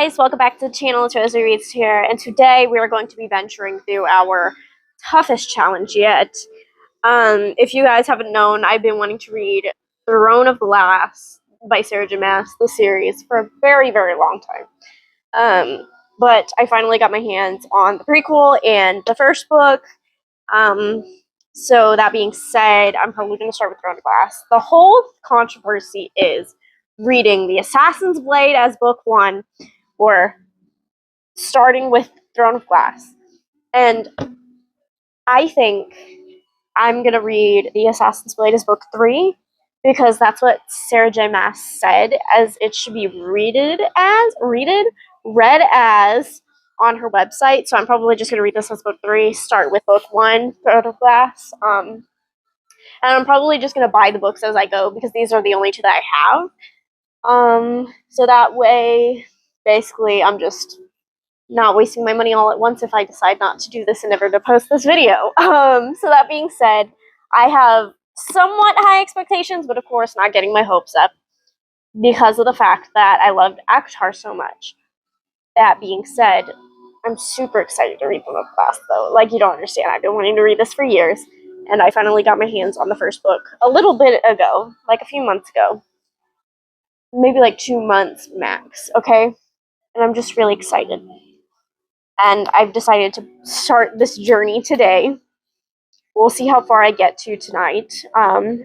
guys, welcome back to the channel. It's Rosie Reads here, and today we are going to be venturing through our toughest challenge yet. If you guys haven't known, I've been wanting to read Throne of Glass by Sarah J. Maas, the series, for a very, very long time. But I finally got my hands on the prequel and the first book. So that being said, I'm probably going to start with Throne of Glass. The whole controversy is reading The Assassin's Blade as book 1 or starting with Throne of Glass. And I think I'm going to read The Assassin's Blade as book 3 because that's what Sarah J. Maas said as it should be read as on her website. So I'm probably just going to read this as book 3, start with book 1, Throne of Glass. And I'm probably just going to buy the books as I go because these are the only 2 that I have. So that way, basically, I'm just not wasting my money all at once if I decide not to do this and never to post this video. So that being said, I have somewhat high expectations, but of course not getting my hopes up because of the fact that I loved ACOTAR so much. That being said, I'm super excited to read Throne of Glass, though. Like, you don't understand. I've been wanting to read this for years, and I finally got my hands on the first book a little bit ago, like a few months ago. Maybe like 2 months max, okay? And I'm just really excited. And I've decided to start this journey today. We'll see how far I get to tonight.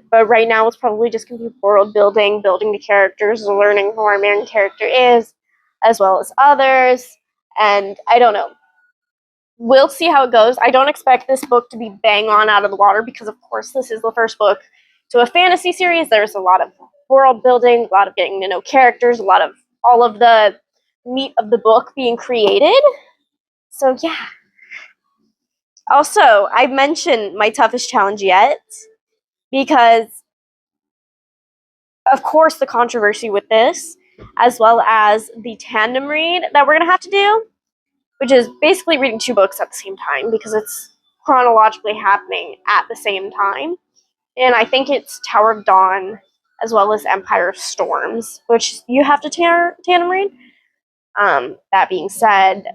But right now it's probably just going to be world building the characters, learning who our main character is, as well as others. And I don't know. We'll see how it goes. I don't expect this book to be bang on out of the water because, of course, this is the first book to a fantasy series. There's a lot of world building, a lot of getting to know characters, a lot of all of the meat of the book being created. So yeah. Also, I mentioned my toughest challenge yet because, of course, the controversy with this, as well as the tandem read that we're going to have to do, which is basically reading 2 books at the same time because it's chronologically happening at the same time. And I think it's Tower of Dawn as well as Empire of Storms, which you have to tandem read. That being said,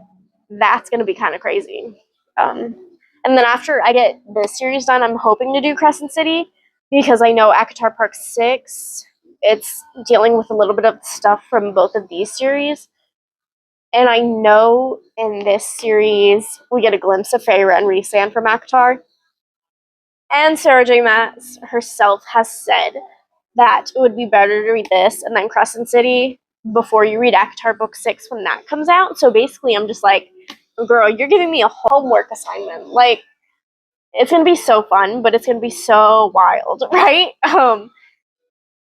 that's going to be kind of crazy. And then after I get this series done, I'm hoping to do Crescent City because I know ACOTAR Park 6, it's dealing with a little bit of stuff from both of these series. And I know in this series, we get a glimpse of Feyre and Rhysand from ACOTAR. And Sarah J. Maas herself has said that it would be better to read this and then Crescent City before you read ACOTAR Book 6 when that comes out. So basically, I'm just like, girl, you're giving me a homework assignment. Like, it's going to be so fun, but it's going to be so wild, right?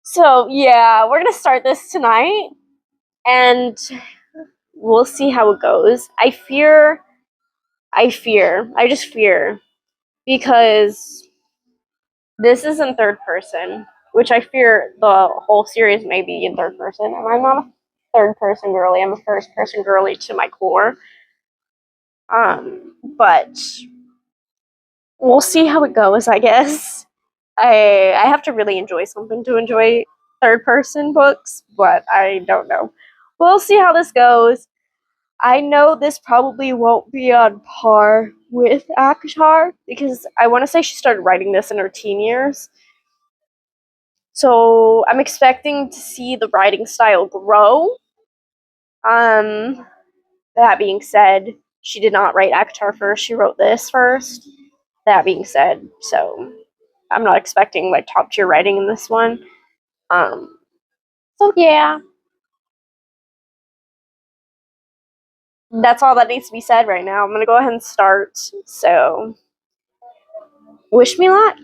So, yeah, we're going to start this tonight, and we'll see how it goes. I just fear, because this is in third person, which I fear the whole series may be in third person, and I'm not a third person girly, I'm a first person girly to my core. But we'll see how it goes, I guess. I have to really enjoy something to enjoy third person books, but I don't know. We'll see how this goes. I know this probably won't be on par with ACOTAR because I want to say she started writing this in her teen years. So I'm expecting to see the writing style grow. That being said, she did not write ACOTAR first, she wrote this first. That being said, so I'm not expecting like top tier writing in this one. So yeah. That's all that needs to be said right now. I'm gonna go ahead and start. So wish me luck.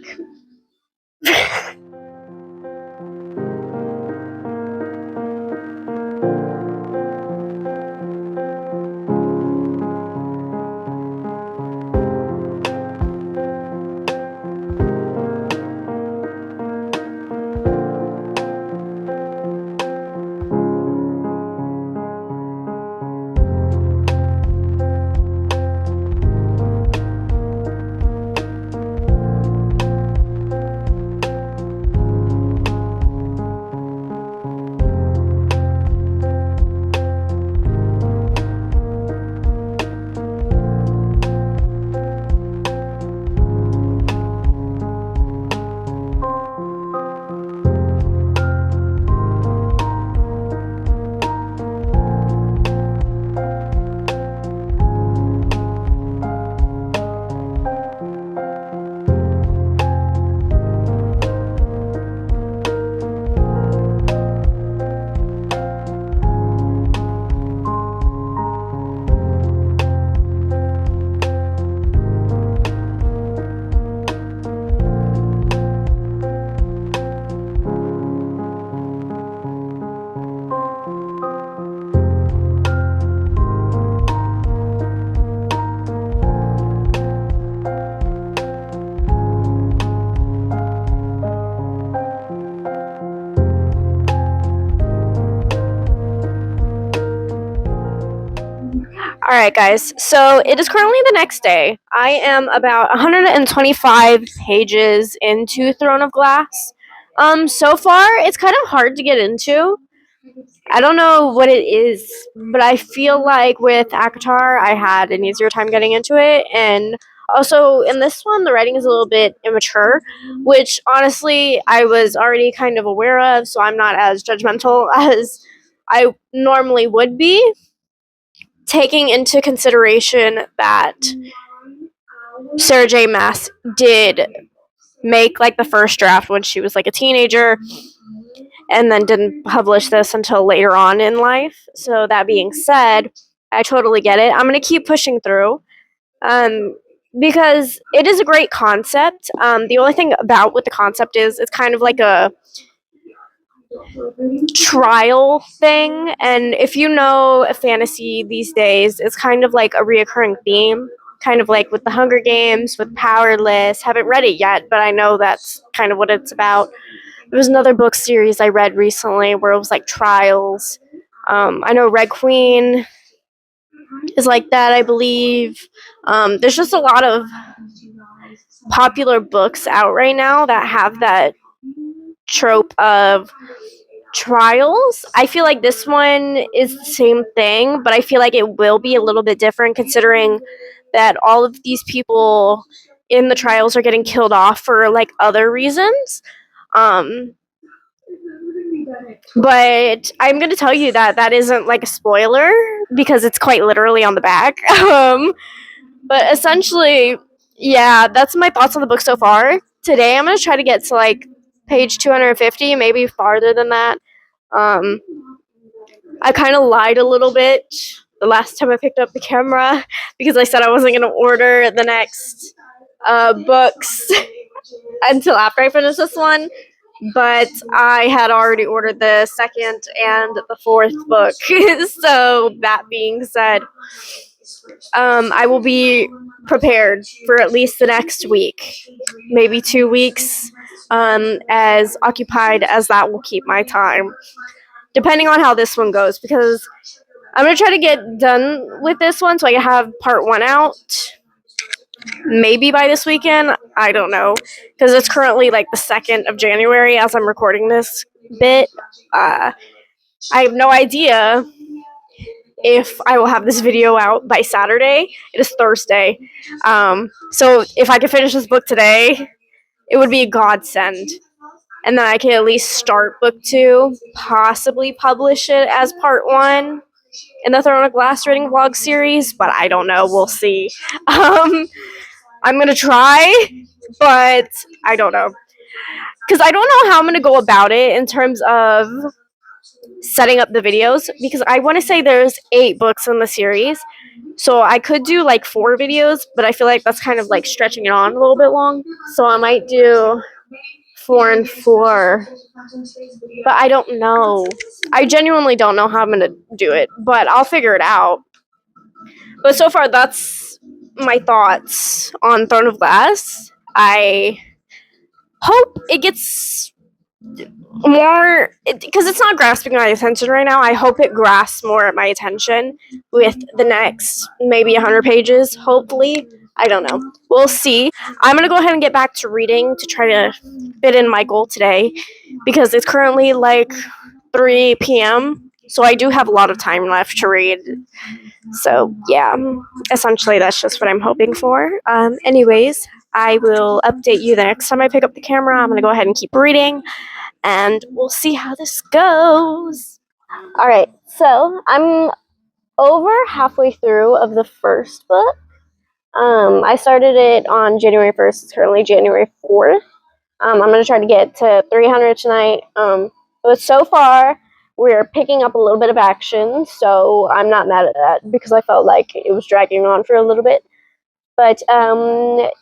Alright, guys, so it is currently the next day. I am about 125 pages into Throne of Glass. So far, it's kind of hard to get into. I don't know what it is, but I feel like with Akatar, I had an easier time getting into it, and also in this one, the writing is a little bit immature, which honestly I was already kind of aware of, so I'm not as judgmental as I normally would be, taking into consideration that Sarah J. Maas did make like the first draft when she was like a teenager and then didn't publish this until later on in life. So that being said, I totally get it. I'm going to keep pushing through because it is a great concept. The only thing about what the concept is, it's kind of like a trial thing, and if you know a fantasy these days, it's kind of like a reoccurring theme, kind of like with the Hunger Games, with Powerless. Haven't read it yet, but I know that's kind of what it's about. There was another book series I read recently where it was like trials. I know Red Queen is like that, I believe. There's just a lot of popular books out right now that have that trope of trials. I feel like this one is the same thing, but I feel like it will be a little bit different considering that all of these people in the trials are getting killed off for like other reasons. Um, but I'm going to tell you that that isn't like a spoiler because it's quite literally on the back. But essentially, yeah, that's my thoughts on the book so far. Today, I'm going to try to get to like page 250, maybe farther than that. Um, I kind of lied a little bit the last time I picked up the camera because I said I wasn't going to order the next books until after I finished this one. But I had already ordered the second and the fourth book. So, that being said, I will be prepared for at least the next week, maybe 2 weeks, as occupied as that will keep my time, depending on how this one goes, because I'm going to try to get done with this one so I can have part 1 out maybe by this weekend. I don't know, because it's currently like the 2nd of January as I'm recording this bit. I have no idea if I will have this video out by Saturday. It is Thursday. So if I could finish this book today, it would be a godsend. And then I can at least start book 2, possibly publish it as part 1 in the Throne of Glass reading vlog series, but I don't know. We'll see. I'm going to try, but I don't know. Because I don't know how I'm going to go about it in terms of setting up the videos, because I want to say there's 8 books in the series. So I could do like 4 videos, but I feel like that's kind of like stretching it on a little bit long. So I might do 4 and 4. But I don't know. I genuinely don't know how I'm going to do it, but I'll figure it out. But so far, that's my thoughts on Throne of Glass. I hope it gets more, because it's not grasping my attention right now. I hope it grasps more at my attention with the next maybe 100 pages, hopefully. I don't know. We'll see. I'm going to go ahead and get back to reading to try to fit in my goal today, because it's currently like 3 p.m., so I do have a lot of time left to read. So, yeah, essentially that's just what I'm hoping for. Anyways, I will update you the next time I pick up the camera. I'm going to go ahead and keep reading, and we'll see how this goes. Alright, so I'm over halfway through of the first book. I started it on January 1st. It's currently January 4th. I'm going to try to get to 300 tonight. But so far, we're picking up a little bit of action, so I'm not mad at that because I felt like it was dragging on for a little bit. But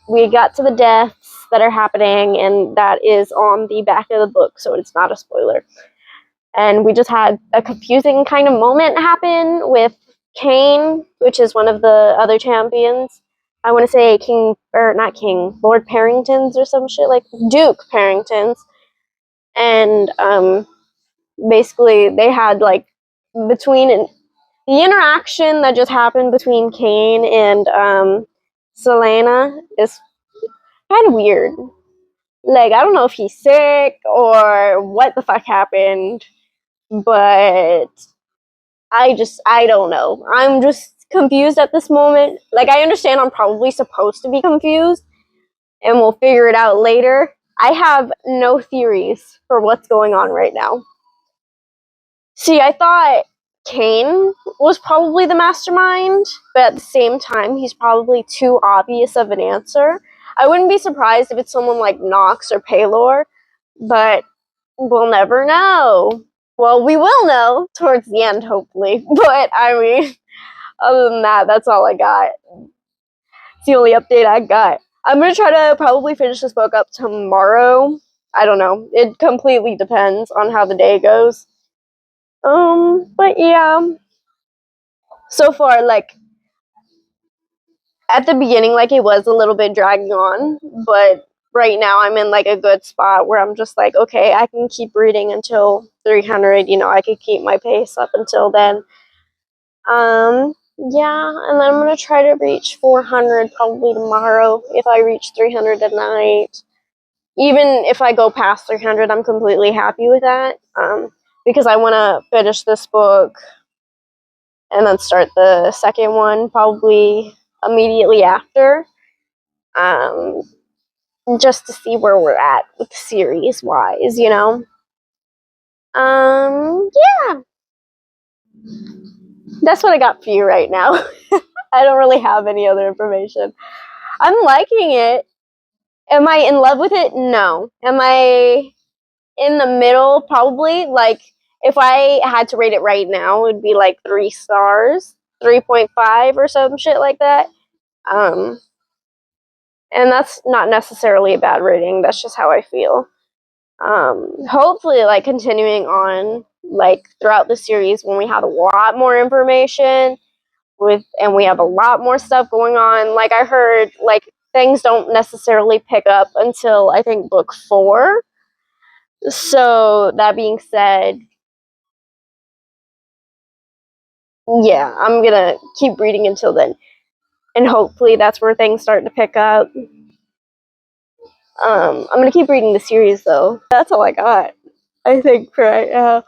we got to the deaths that are happening, and that is on the back of the book, so it's not a spoiler. And we just had a confusing kind of moment happen with Kane, which is one of the other champions. I want to say King, or not King, Lord Parrington's or some shit, like Duke Parrington's. And basically they had like between The interaction that just happened between Kane and Selena is kind of weird. Like, I don't know if he's sick or what the fuck happened, but I don't know. I'm just confused at this moment. Like, I understand I'm probably supposed to be confused, and we'll figure it out later. I have no theories for what's going on right now. See, I thought Kane was probably the mastermind, but at the same time, he's probably too obvious of an answer. I wouldn't be surprised if it's someone like Nox or Paylor, but we'll never know. Well, we will know towards the end, hopefully. But, I mean, other than that, that's all I got. It's the only update I got. I'm going to try to probably finish this book up tomorrow. I don't know. It completely depends on how the day goes. But yeah. So far, like, at the beginning, like, it was a little bit dragging on, but right now I'm in, like, a good spot where I'm just like, okay, I can keep reading until 300, I could keep my pace up until then. Yeah, and then I'm gonna try to reach 400 probably tomorrow. If I reach 300 tonight, even if I go past 300, I'm completely happy with that. Because I want to finish this book and then start the second one probably immediately after. Um, just to see where we're at with series wise. Yeah, that's what I got for you right now. I don't really have any other information. I'm liking it. Am I in love with it? No. Am I in the middle? Probably. Like, if I had to rate it right now, it would be like 3 stars, 3.5 or some shit like that. And that's not necessarily a bad rating. That's just how I feel. Hopefully, like, continuing on, like, throughout the series when we have a lot more information and we have a lot more stuff going on. Like, I heard, like, things don't necessarily pick up until I think book 4. So that being said, yeah, I'm gonna keep reading until then, and hopefully that's where things start to pick up. I'm gonna keep reading the series though. That's all I got, I think, right now.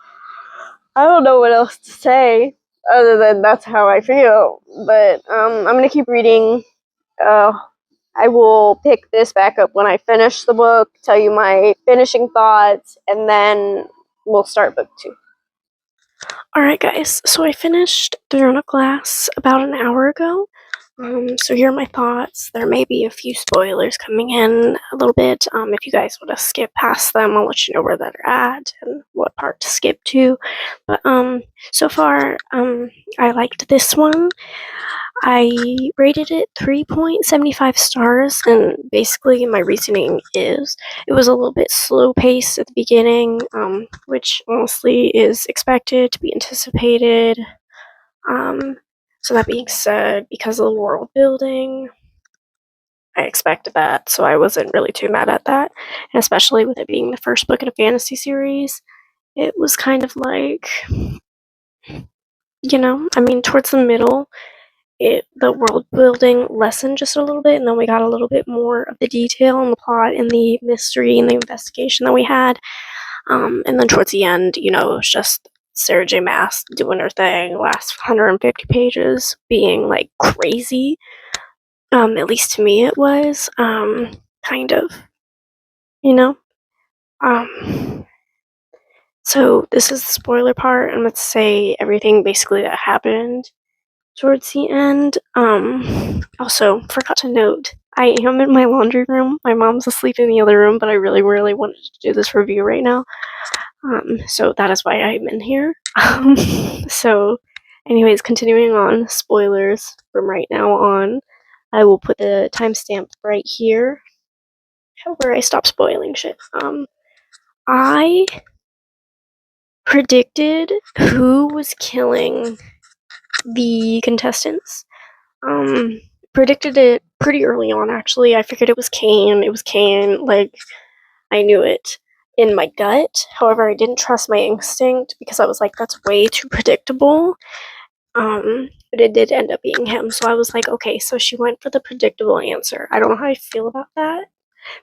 I don't know what else to say other than that's how I feel. But I'm gonna keep reading. I will pick this back up when I finish the book, tell you my finishing thoughts, and then we'll start book 2. Alright guys, so I finished Throne of Glass about an hour ago. So here are my thoughts. There may be a few spoilers coming in a little bit. If you guys want to skip past them, I'll let you know where they're at and what part to skip to. But so far, I liked this one. I rated it 3.75 stars, and basically my reasoning is it was a little bit slow paced at the beginning, which honestly is expected to be anticipated. So that being said, because of the world building, I expected that, so I wasn't really too mad at that. And especially with it being the first book in a fantasy series, it was kind of like, I mean, towards the middle, the world building lessened just a little bit, and then we got a little bit more of the detail and the plot and the mystery and the investigation that we had. And then towards the end, it was just Sarah J. Maas doing her thing, last 150 pages being like crazy. At least to me it was. Kind of. You know? So this is the spoiler part. I'm going to say everything basically that happened towards the end. Also, forgot to note, I am in my laundry room. My mom's asleep in the other room, but I really, really wanted to do this review right now. So that is why I'm in here. So, anyways, continuing on, spoilers from right now on. I will put the timestamp right here where I stop spoiling shit. I predicted who was killing the contestants. Predicted it pretty early on, actually. I figured it was Kane. It was Kane. Like, I knew it in my gut. However, I didn't trust my instinct because I was like, that's way too predictable. But it did end up being him. So I was like, okay, so she went for the predictable answer. I don't know how I feel about that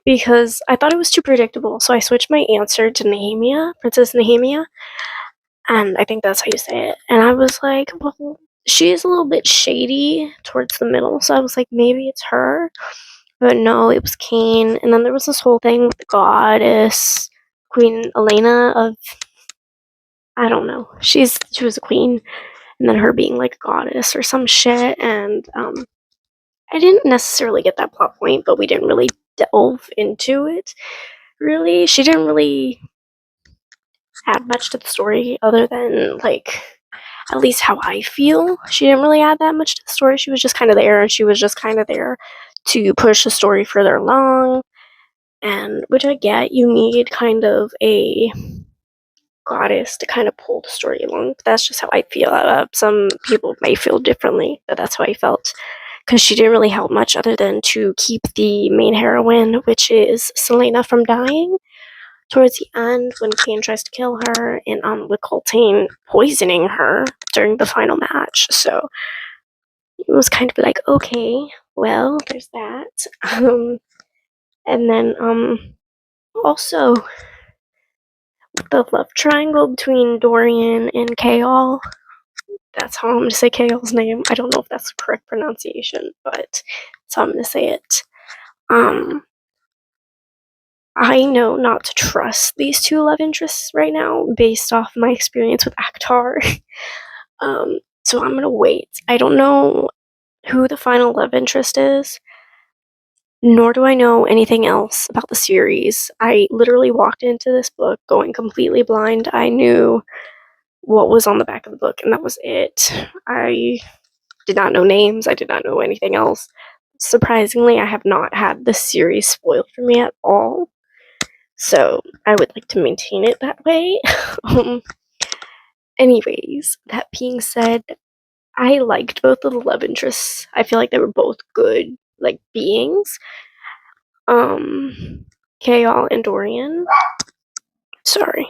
because I thought it was too predictable. So I switched my answer to Nehemia, Princess Nehemia, and I think that's how you say it. And I was like, well, she is a little bit shady towards the middle. So I was like, maybe it's her. But no, it was Cain. And then there was this whole thing with the goddess, Queen Elena of, I don't know. She was a queen, and then her being like a goddess or some shit. And I didn't necessarily get that plot point, but we didn't really delve into it. Really, she didn't really add much to the story other than like at least how I feel. She didn't really add that much to the story. She was just kind of there, and she was just kind of there to push the story further along. And which I get, you need kind of a goddess to kind of pull the story along. That's just how I feel. Some people may feel differently, but that's how I felt. Because she didn't really help much other than to keep the main heroine, which is Selena, from dying towards the end when Cain tries to kill her, and with Coltane poisoning her during the final match. So it was kind of like, okay, well, there's that. And then also the love triangle between Dorian and Kaol. That's how I'm going to say Kaol's name. I don't know if that's the correct pronunciation, but that's how I'm going to say it. I know not to trust these two love interests right now based off my experience with Akhtar. So I'm going to wait. I don't know who the final love interest is, nor do I know anything else about the series. I literally walked into this book going completely blind. I knew what was on the back of the book, and that was it. I did not know names. I did not know anything else. Surprisingly, I have not had the series spoiled for me at all. So I would like to maintain it that way. Anyways, that being said, I liked both of the love interests. I feel like they were both good, like, beings. Kaol and Dorian. Sorry.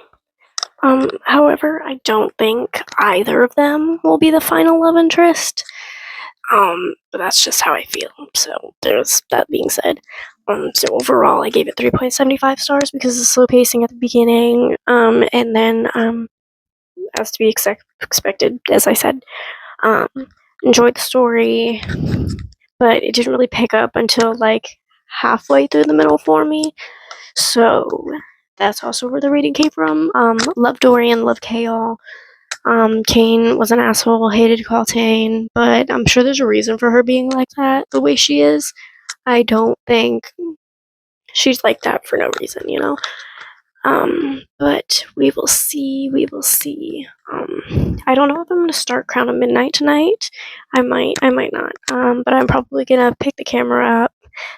However, I don't think either of them will be the final love interest. But that's just how I feel. So there's that being said. So overall, I gave it 3.75 stars because of the slow pacing at the beginning. And then, as to be expected, as I said, enjoyed the story, but it didn't really pick up until like halfway through the middle for me. So that's also where the rating came from. Love Dorian, love Kaol. Cain was an asshole, hated Coltane, but I'm sure there's a reason for her being like that, the way she is. I don't think she's like that for no reason, you know? But we will see, I don't know if I'm gonna start Crown of Midnight tonight. I might not. But I'm probably gonna pick the camera up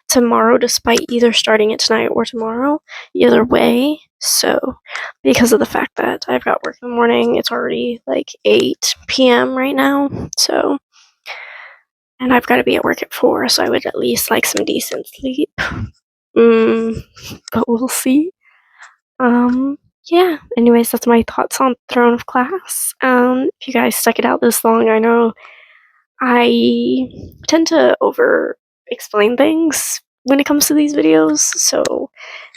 tomorrow, despite either starting it tonight or tomorrow. Either way, so because of the fact that I've got work in the morning, it's already like 8 p.m. right now, so, and I've got to be at work at 4, so I would at least like some decent sleep. But we'll see. Yeah, anyways, that's my thoughts on Throne of Glass. If you guys stuck it out this long, I know I tend to over explain things when it comes to these videos, so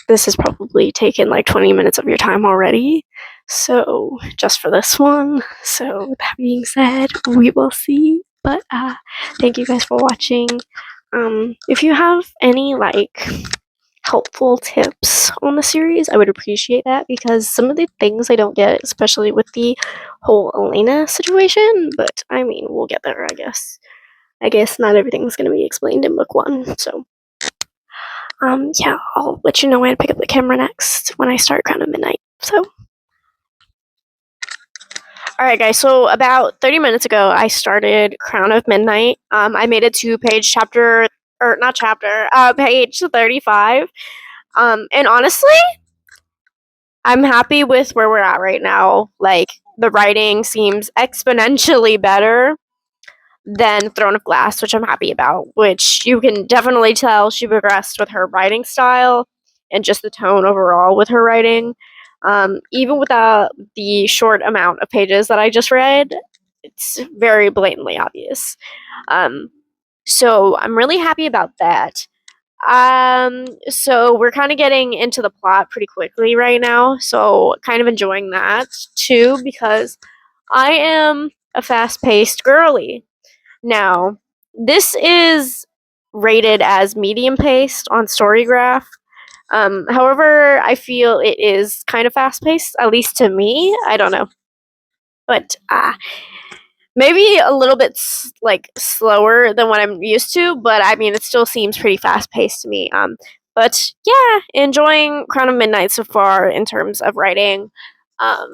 this has probably taken like 20 minutes of your time already. So, just for this one. So, with that being said, we will see. But, thank you guys for watching. If you have any, like, helpful tips on the series, I would appreciate that because some of the things I don't get, especially with the whole Elena situation, but I mean, we'll get there, I guess. I guess not everything's going to be explained in book 1, so yeah, I'll let you know when I pick up the camera next when I start Crown of Midnight. So, alright guys, so about 30 minutes ago I started Crown of Midnight. I made it to page 35. And honestly, I'm happy with where we're at right now. Like, the writing seems exponentially better than Throne of Glass, which I'm happy about, which you can definitely tell she progressed with her writing style and just the tone overall with her writing. Even without the short amount of pages that I just read, It's very blatantly obvious. So I'm really happy about that. So we're kind of getting into the plot pretty quickly right now. So kind of enjoying that too because I am a fast-paced girly. Now, this is rated as medium paced on Storygraph. However, I feel it is kind of fast paced, at least to me. I don't know, but maybe a little bit like slower than what I'm used to. But I mean, it still seems pretty fast paced to me. But yeah, enjoying Crown of Midnight so far in terms of writing. I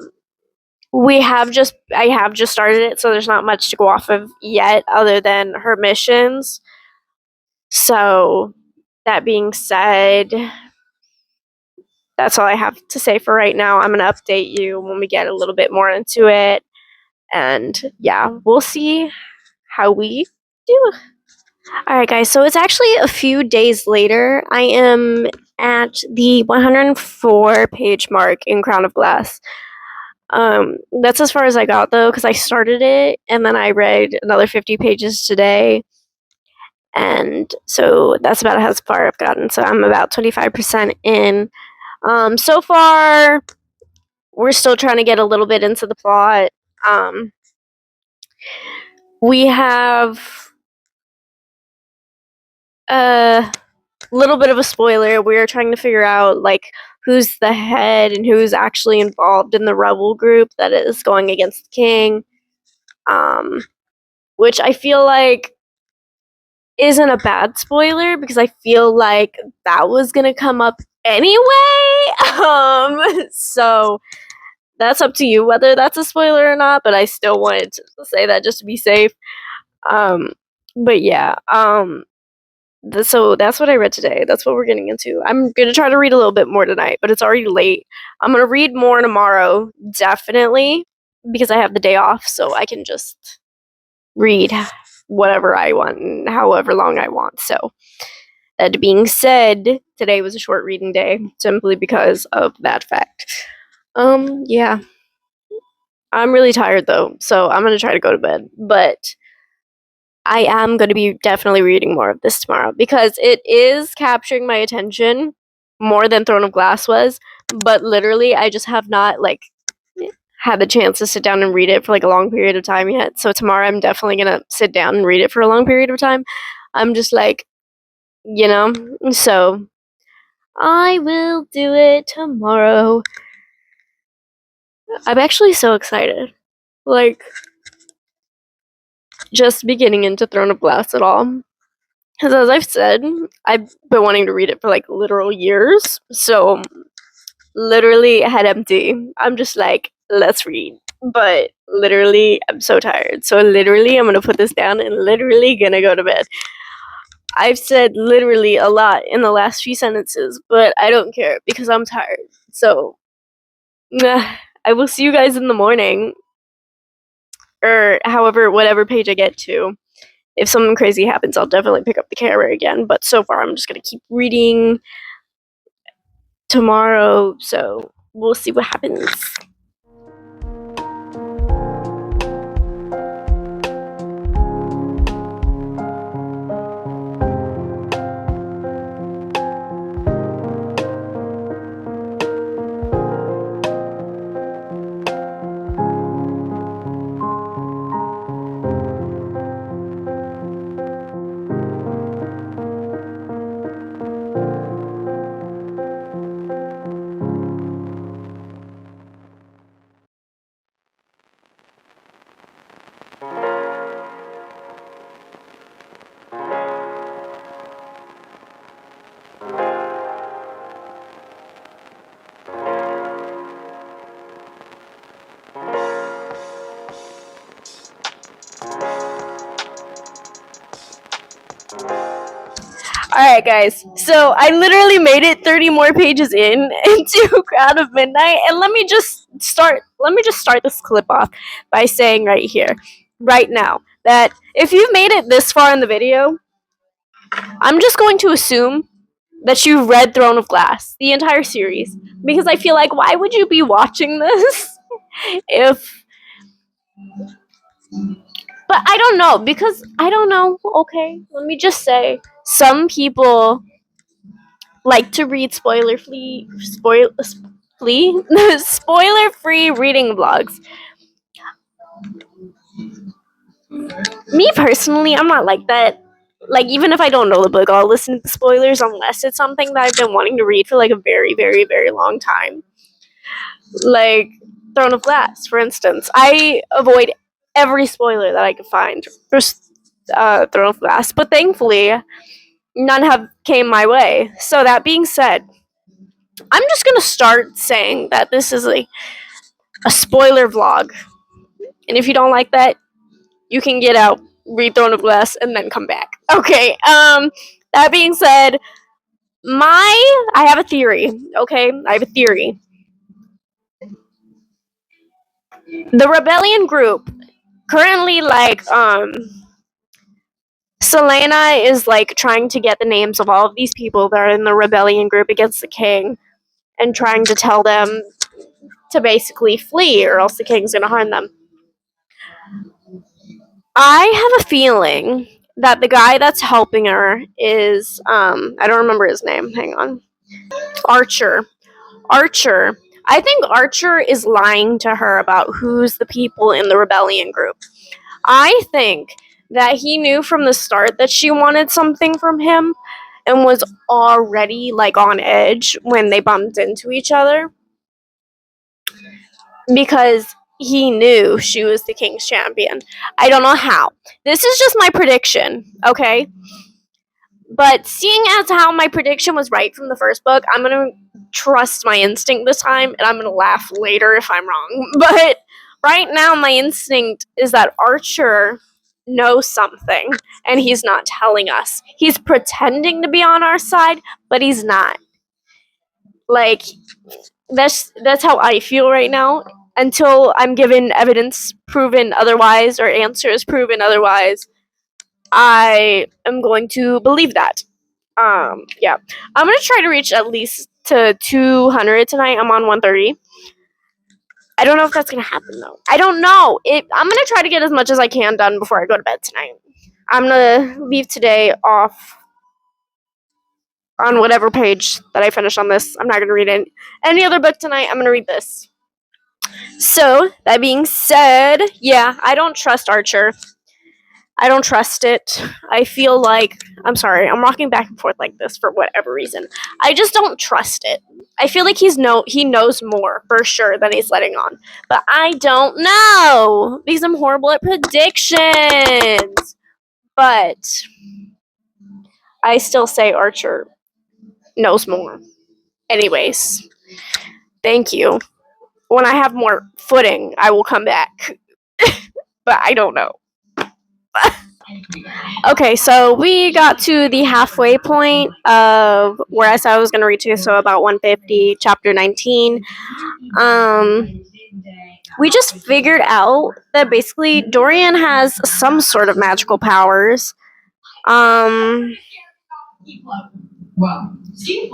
have just started it, so there's not much to go off of yet, other than her missions. So that being said, that's all I have to say for right now. I'm gonna update you when we get a little bit more into it, and yeah, we'll see how we do. All right, guys. So it's actually a few days later. I am at the 104 page mark in Crown of Glass. That's as far as I got though, because I started it and then I read another 50 pages today, and so that's about as far I've gotten. So I'm about 25% in. So far, we're still trying to get a little bit into the plot. We have a little bit of a spoiler. We're trying to figure out like who's the head and who's actually involved in the rebel group that is going against the king. Which I feel like isn't a bad spoiler because I feel like that was gonna come up anyway. So that's up to you whether that's a spoiler or not, but I still wanted to say that just to be safe. But yeah, so that's what I read today. That's what we're getting into. I'm gonna try to read a little bit more tonight, but it's already late. I'm gonna read more tomorrow, definitely, because I have the day off, so I can just read whatever I want and however long I want. So that being said, today was a short reading day simply because of that fact. Yeah. I'm really tired though, so I'm gonna try to go to bed. But I am gonna be definitely reading more of this tomorrow because it is capturing my attention more than Throne of Glass was. But literally, I just have not like had the chance to sit down and read it for like a long period of time yet. So tomorrow, I'm definitely gonna sit down and read it for a long period of time. I'm just like, you know, so I will do it tomorrow. I'm actually so excited. Like, just beginning into Throne of Glass at all. Because as I've said, I've been wanting to read it for like literal years. So, literally, head empty. I'm just like, let's read. But literally, I'm so tired. So, literally, I'm going to put this down and literally going to go to bed. I've said literally a lot in the last few sentences, but I don't care because I'm tired. So, I will see you guys in the morning. Or however, whatever page I get to. If something crazy happens, I'll definitely pick up the camera again. But so far, I'm just going to keep reading tomorrow. So we'll see what happens. Alright, guys. So I literally made it 30 more pages into Crown of Midnight, and let me just start this clip off by saying right here, right now, that if you've made it this far in the video, I'm just going to assume that you've read Throne of Glass, the entire series, because I feel like why would you be watching this if But I don't know, because I don't know. Okay, let me just say, some people like to read spoiler free reading blogs. Me personally, I'm not like that. Like, even if I don't know the book, I'll listen to the spoilers unless it's something that I've been wanting to read for like a very, very, very long time. Like Throne of Glass, for instance. I avoid every spoiler that I could find for Throne of Glass, but thankfully, none have came my way. So that being said, I'm just gonna start saying that this is a spoiler vlog, and if you don't like that, you can get out, read Throne of Glass, and then come back. Okay. That being said, I have a theory. Okay, I have a theory. The rebellion group currently, like, Selena is like trying to get the names of all of these people that are in the rebellion group against the king, and trying to tell them to basically flee, or else the king's gonna harm them. I have a feeling that the guy that's helping her is I don't remember his name. Hang on. Archer. Archer. I think Archer is lying to her about who's the people in the rebellion group. I think that he knew from the start that she wanted something from him and was already like on edge when they bumped into each other, because he knew she was the king's champion. I don't know how. This is just my prediction, okay? But seeing as how my prediction was right from the first book, I'm gonna trust my instinct this time, and I'm gonna laugh later if I'm wrong. But right now, my instinct is that Archer knows something, and he's not telling us. He's pretending to be on our side, but he's not. Like, that's how I feel right now. Until I'm given evidence proven otherwise, or answers proven otherwise, I am going to believe that. Yeah. I'm gonna try to reach at least to 200 tonight. I'm on 130. I don't know if that's gonna happen though. I don't know. I'm gonna try to get as much as I can done before I go to bed tonight. I'm gonna leave today off on whatever page that I finish on this. I'm not gonna read any other book tonight. I'm gonna read this. So that being said, yeah, I don't trust Archer. I don't trust it. I feel like, I'm sorry, I'm rocking back and forth like this for whatever reason. I just don't trust it. I feel like he knows more for sure than he's letting on. But I don't know, because I'm horrible at predictions. But I still say Archer knows more. Anyways, thank you. When I have more footing, I will come back. But I don't know. Okay, so we got to the halfway point of where I said I was going to reach to, so about 150, chapter 19. We just figured out that basically Dorian has some sort of magical powers.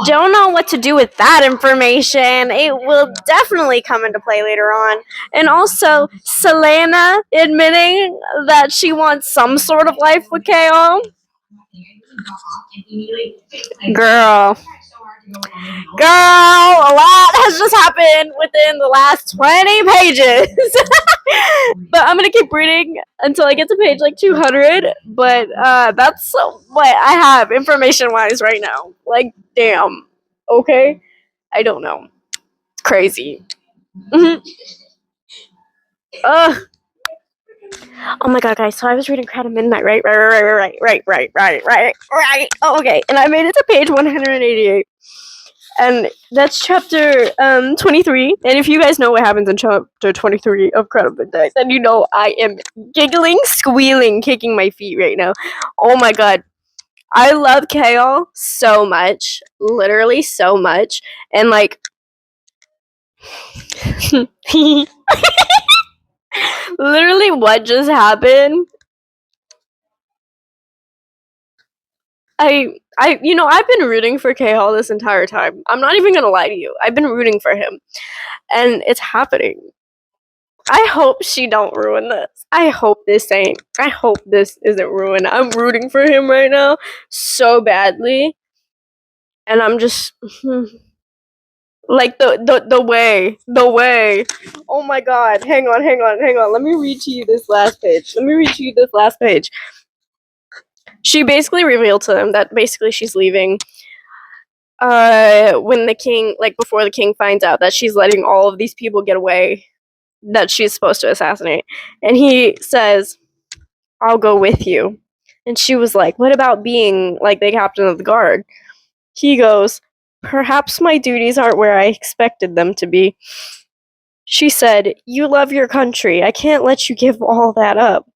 Don't know what to do with that information. It will definitely come into play later on. And also, Selena admitting that she wants some sort of life with KO. Girl. Girl, a lot has just happened within the last 20 pages. But I'm gonna keep reading until I get to page like 200. But that's what I have information wise right now. Like, damn. Okay? I don't know. It's crazy. Ugh. Oh my god, guys. So I was reading Crown of Midnight, right? Right. Oh, okay. And I made it to page 188. And that's chapter 23. And if you guys know what happens in chapter 23 of Crown of Midnight, then you know I am giggling, squealing, kicking my feet right now. Oh my god. I love Kale so much. Literally so much. And like literally what just happened, I've been rooting for K-Hall this entire time. I'm not even gonna lie to you. I've been rooting for him. And it's happening. I hope she don't ruin this. I hope this isn't ruined. I'm rooting for him right now so badly. And I'm just like the way. Oh my god. Hang on. Let me read to you this last page. She basically revealed to them that basically she's leaving when the king, like before the king finds out that she's letting all of these people get away that she's supposed to assassinate. And he says, I'll go with you. And she was like, what about being like the captain of the guard? He goes, perhaps my duties aren't where I expected them to be. She said, you love your country. I can't let you give all that up.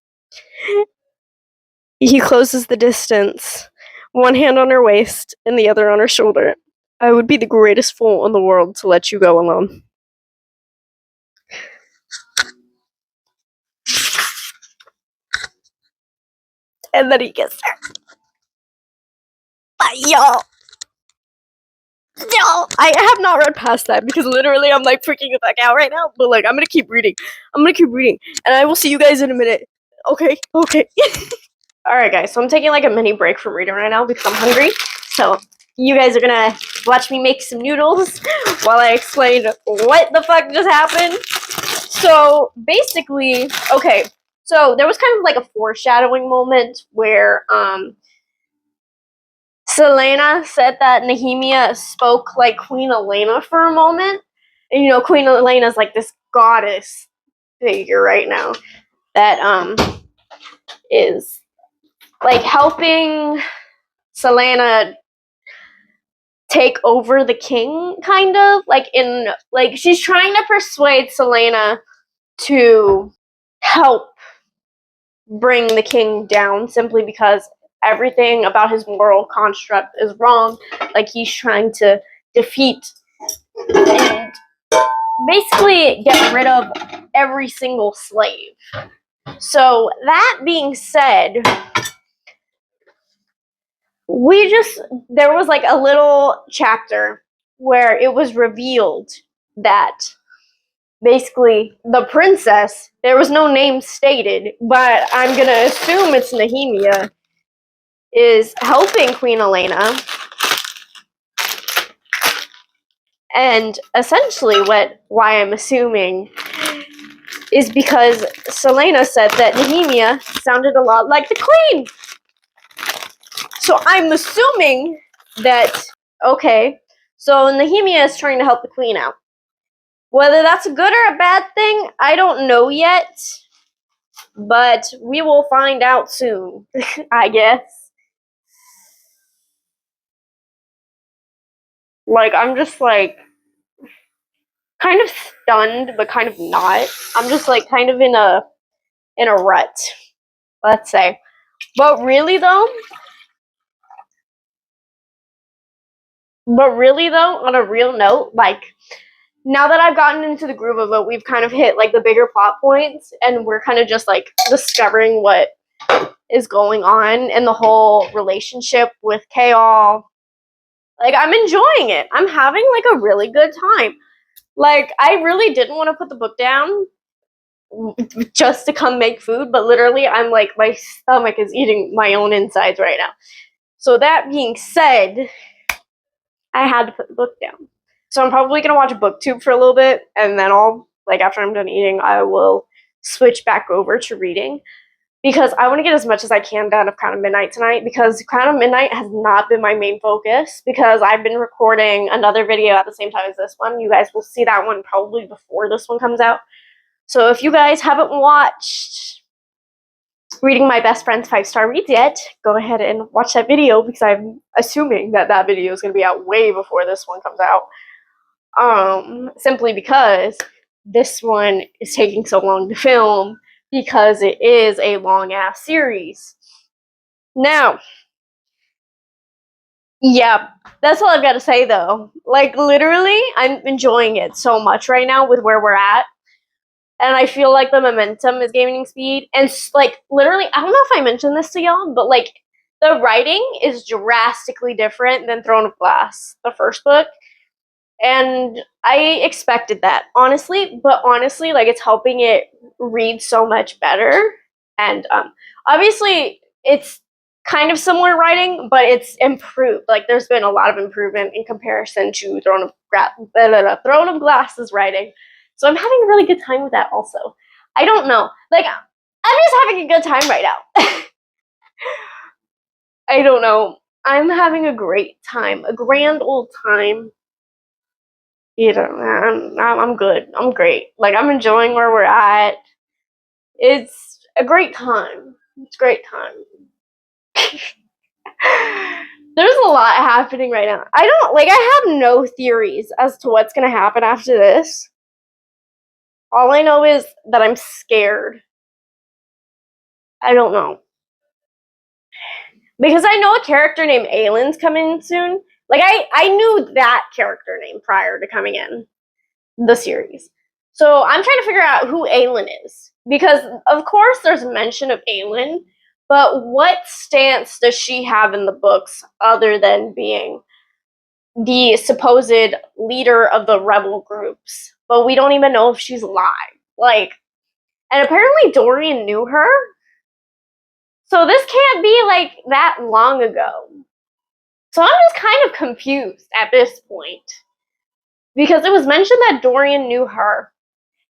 He closes the distance, one hand on her waist and the other on her shoulder. I would be the greatest fool in the world to let you go alone. And then he gets her. But y'all, no, I have not read past that because literally I'm like freaking the fuck out right now. But like, I'm gonna keep reading, and I will see you guys in a minute. Okay. Alright guys, so I'm taking like a mini break from reading right now because I'm hungry. So you guys are gonna watch me make some noodles while I explain what the fuck just happened. So basically, okay, so there was kind of like a foreshadowing moment where Selena said that Nehemia spoke like Queen Elena for a moment. And you know, Queen Elena's like this goddess figure right now that is like helping Selena take over the king, kind of like she's trying to persuade Selena to help bring the king down simply because everything about his moral construct is wrong. Like he's trying to defeat and basically get rid of every single slave. So that being said, there was like a little chapter where it was revealed that basically the princess, there was no name stated, but I'm gonna assume it's Nehemia, is helping Queen Elena. And essentially why I'm assuming is because Selena said that Nehemia sounded a lot like the queen. So I'm assuming that, okay, so Nehemia is trying to help the queen out. Whether that's a good or a bad thing, I don't know yet. But we will find out soon, I guess. Like, I'm just like kind of stunned, but kind of not. I'm just like kind of in a rut, let's say. But really though, on a real note, like now that I've gotten into the groove of it, we've kind of hit like the bigger plot points, and we're kind of just like discovering what is going on in the whole relationship with Kaol. Like, I'm enjoying it. I'm having like a really good time. Like, I really didn't want to put the book down just to come make food, but literally I'm like, my stomach is eating my own insides right now. So that being said, I had to put the book down. So I'm probably gonna watch BookTube for a little bit, and then after I'm done eating, I will switch back over to reading because I want to get as much as I can done of Crown of Midnight tonight, because Crown of Midnight has not been my main focus because I've been recording another video at the same time as this one. You guys will see that one probably before this one comes out. So if you guys haven't watched Reading My Best Friend's 5-star reads yet, go ahead and watch that video because I'm assuming that video is going to be out way before this one comes out. Simply because this one is taking so long to film because it is a long-ass series. Now, yeah, that's all I've got to say though. Like, literally, I'm enjoying it so much right now with where we're at. And I feel like the momentum is gaining speed. And, like, literally, I don't know if I mentioned this to y'all, but, like, the writing is drastically different than Throne of Glass, the first book. And I expected that, honestly, but honestly, like, it's helping it read so much better. And obviously, it's kind of similar writing, but it's improved. Like, there's been a lot of improvement in comparison to Throne of Glass's writing. So I'm having a really good time with that also. I don't know. Like, I'm just having a good time right now. I don't know. I'm having a great time, a grand old time. You know, I'm good. I'm great. Like, I'm enjoying where we're at. It's a great time. It's a great time. There's a lot happening right now. I have no theories as to what's gonna happen after this. All I know is that I'm scared. I don't know. Because I know a character named Aylin's coming soon. Like, I knew that character name prior to coming in the series. So I'm trying to figure out who Aelin is. Because, of course, there's mention of Aelin, but what stance does she have in the books other than being the supposed leader of the rebel groups? But we don't even know if she's alive. Like, and apparently Dorian knew her. So this can't be, like, that long ago. So I'm just kind of confused at this point. Because it was mentioned that Dorian knew her.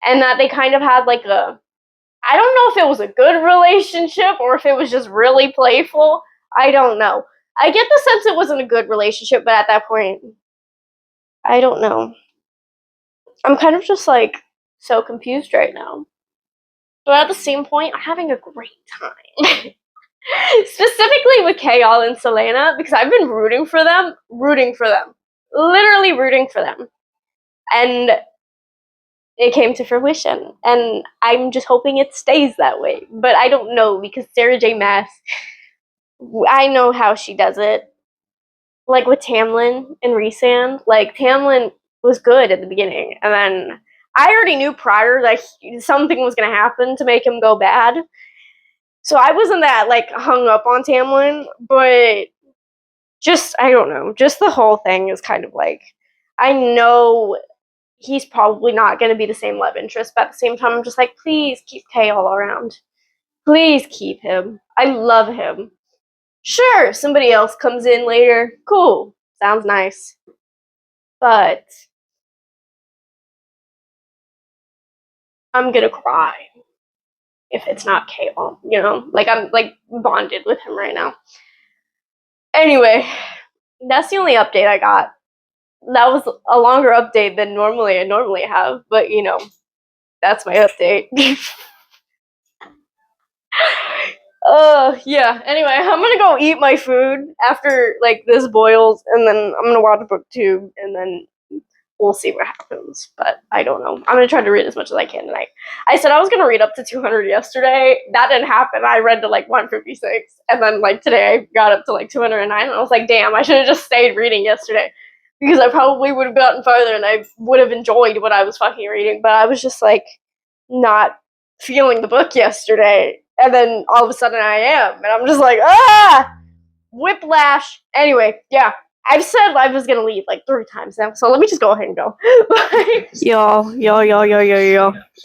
And that they kind of had, like, I don't know if it was a good relationship or if it was just really playful. I don't know. I get the sense it wasn't a good relationship, but at that point, I don't know. I'm kind of just, like, so confused right now. But at the same point, I'm having a great time. Specifically with Kayal and Selena, because I've been rooting for them. Literally rooting for them. And it came to fruition. And I'm just hoping it stays that way. But I don't know, because Sarah J. Maas, I know how she does it. Like with Tamlin and Rhysand, like Tamlin was good at the beginning, and then I already knew prior that something was going to happen to make him go bad. So I wasn't that, like, hung up on Tamlin, but just, I don't know, just the whole thing is kind of like, I know he's probably not going to be the same love interest, but at the same time, I'm just like, please keep Kay all around. Please keep him. I love him. Sure, somebody else comes in later. Cool. Sounds nice. But I'm gonna cry if it's not Kale, you know? Like, I'm, like, bonded with him right now. Anyway, that's the only update I got. That was a longer update than I normally have, but, you know, that's my update. Yeah. Anyway, I'm gonna go eat my food after, like, this boils, and then I'm gonna watch BookTube, and then we'll see what happens. But I don't know. I'm gonna try to read as much as I can tonight. I said I was gonna read up to 200 yesterday. That didn't happen. I read to, like, 156, and then, like, today I got up to, like, 209, and I was like, damn, I should have just stayed reading yesterday, because I probably would have gotten farther, and I would have enjoyed what I was fucking reading. But I was just, like, not feeling the book yesterday, and then all of a sudden I am, and I'm just like, whiplash. Anyway, yeah. I've said I was gonna leave like 3 times now, so let me just go ahead and go. Y'all.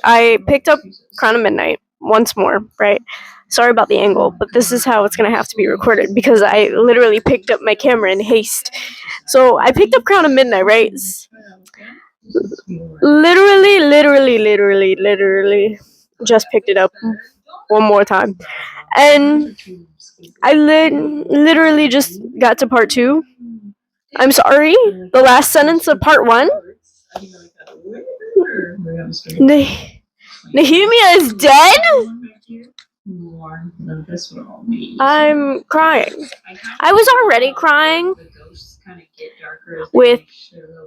I picked up Crown of Midnight once more, right? Sorry about the angle, but this is how it's gonna have to be recorded because I literally picked up my camera in haste. So I picked up Crown of Midnight, right? Literally, just picked it up one more time. And I literally just got to part 2. I'm sorry, the last sentence of part 1. Nehemia is dead? I'm crying. I was already crying with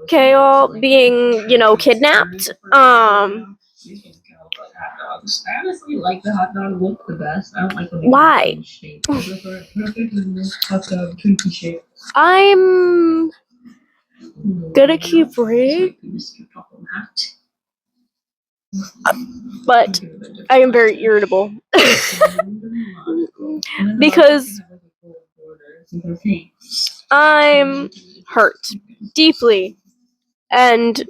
Kale being, you know, kidnapped. Honestly, like the hot dog look the best. I don't like the Why? I'm gonna keep reading, but I am very irritable because I'm hurt deeply and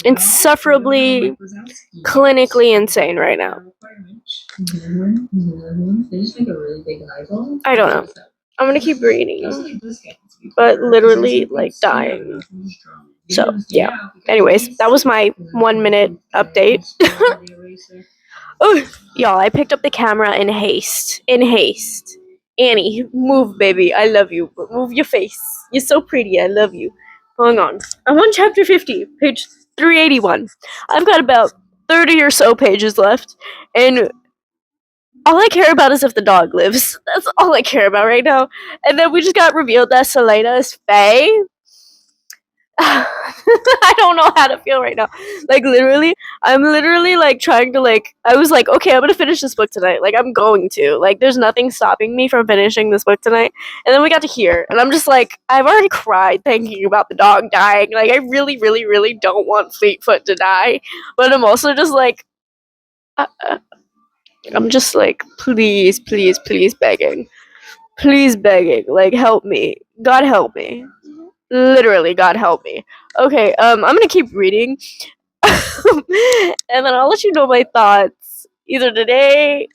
insufferably clinically insane right now. I don't know. I'm gonna keep reading, but literally like dying. So yeah. Anyways, that was my 1 minute update. Oh, y'all, I picked up the camera in haste. In haste. Annie, move, baby. I love you. But move your face. You're so pretty. I love you. Hang on. I'm on chapter 50, page 381. I've got about 30 or so pages left, and all I care about is if the dog lives. That's all I care about right now. And then we just got revealed that Selena is Faye. I don't know how to feel right now. Like literally, I'm literally like trying to like. I was like, okay, I'm gonna finish this book tonight. Like I'm going to. Like there's nothing stopping me from finishing this book tonight. And then we got to here, and I'm just like, I've already cried thinking about the dog dying. Like I really, really, really don't want Fleetfoot to die, but I'm also just like, I'm just like, please, please, please begging, please begging, like help me, God help me. Literally, God help me. Okay, I'm gonna keep reading, and then I'll let you know my thoughts either today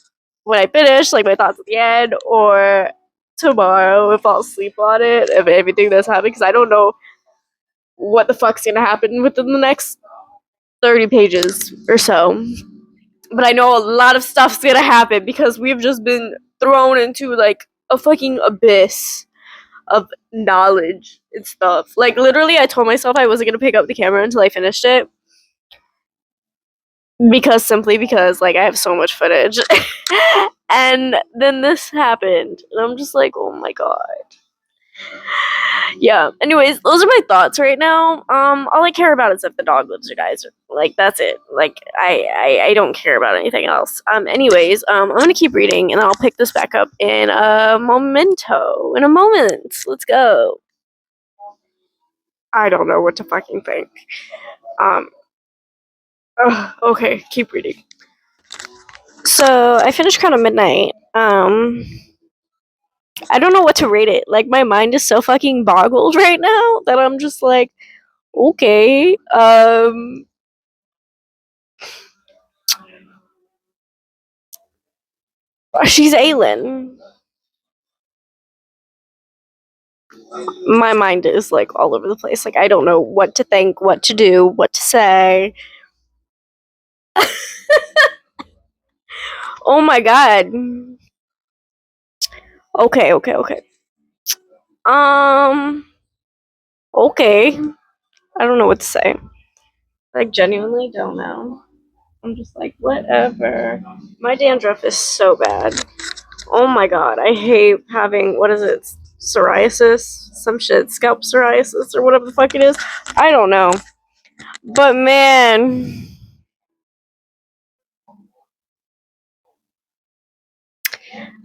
when I finish, like my thoughts at the end, or tomorrow if I'll sleep on it, if everything that's happening, because I don't know what the fuck's gonna happen within the next 30 pages or so. But I know a lot of stuff's gonna happen because we've just been thrown into like a fucking abyss of knowledge and stuff. Like literally, I told myself I wasn't gonna pick up the camera until I finished it because like I have so much footage. And then this happened, and I'm just like, oh my god. Yeah. Anyways, those are my thoughts right now. All I care about is if the dog lives or dies. Like that's it. Like I don't care about anything else. Anyways, I'm gonna keep reading, and I'll pick this back up in a momento. In a moment. Let's go. I don't know what to fucking think. Um. Okay, keep reading. So I finished Crown of Midnight. I don't know what to rate it. Like my mind is so fucking boggled right now that I'm just like, okay. She's Aelin. My mind is like all over the place. Like I don't know what to think, what to do, what to say. Oh my god. Okay, okay, okay. Um. Okay. I don't know what to say. Like genuinely don't know. I'm just like whatever. My dandruff is so bad. Oh my god, I hate having what is it? Psoriasis? Some shit, scalp psoriasis or whatever the fuck it is. I don't know. But man,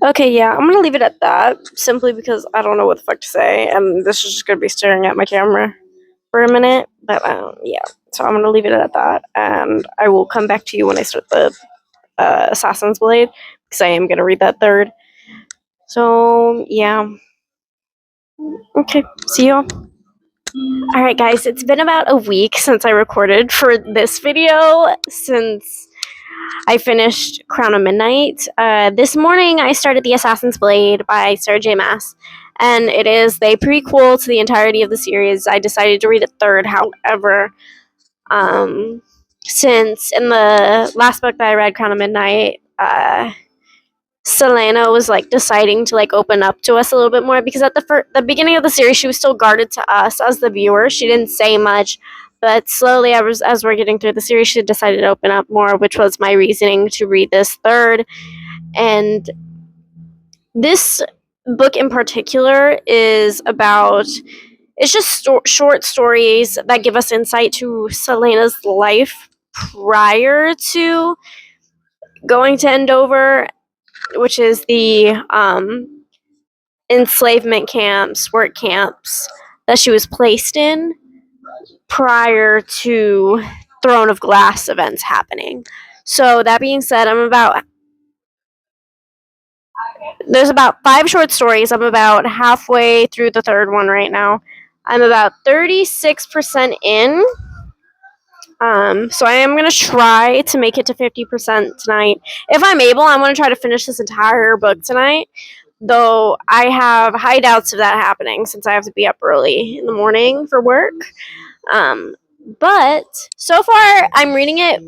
okay, yeah, I'm gonna leave it at that simply because I don't know what the fuck to say, and this is just gonna be staring at my camera for a minute. But yeah, so I'm gonna leave it at that, and I will come back to you when I start the Assassin's Blade because I am gonna read that third. So yeah, okay, see y'all. Alright, guys, it's been about a week since I recorded for this video, since I finished Crown of Midnight. This morning, I started The Assassin's Blade by Sarah J. Maas, and it is the prequel to the entirety of the series. I decided to read it third, however, since in the last book that I read, Crown of Midnight, Selena was like deciding to like open up to us a little bit more because at the beginning of the series she was still guarded to us as the viewer. She didn't say much, but slowly as we're getting through the series, she decided to open up more, which was my reasoning to read this third. And this book in particular is about it's just short stories that give us insight to Selena's life prior to going to Endover, which is the enslavement camps, work camps that she was placed in prior to Throne of Glass events happening. So that being said, there's about 5 short stories. I'm about halfway through the third one right now. I'm about 36% in. So I am going to try to make it to 50% tonight. If I'm able, I'm going to try to finish this entire book tonight. Though I have high doubts of that happening since I have to be up early in the morning for work. But so far, I'm reading it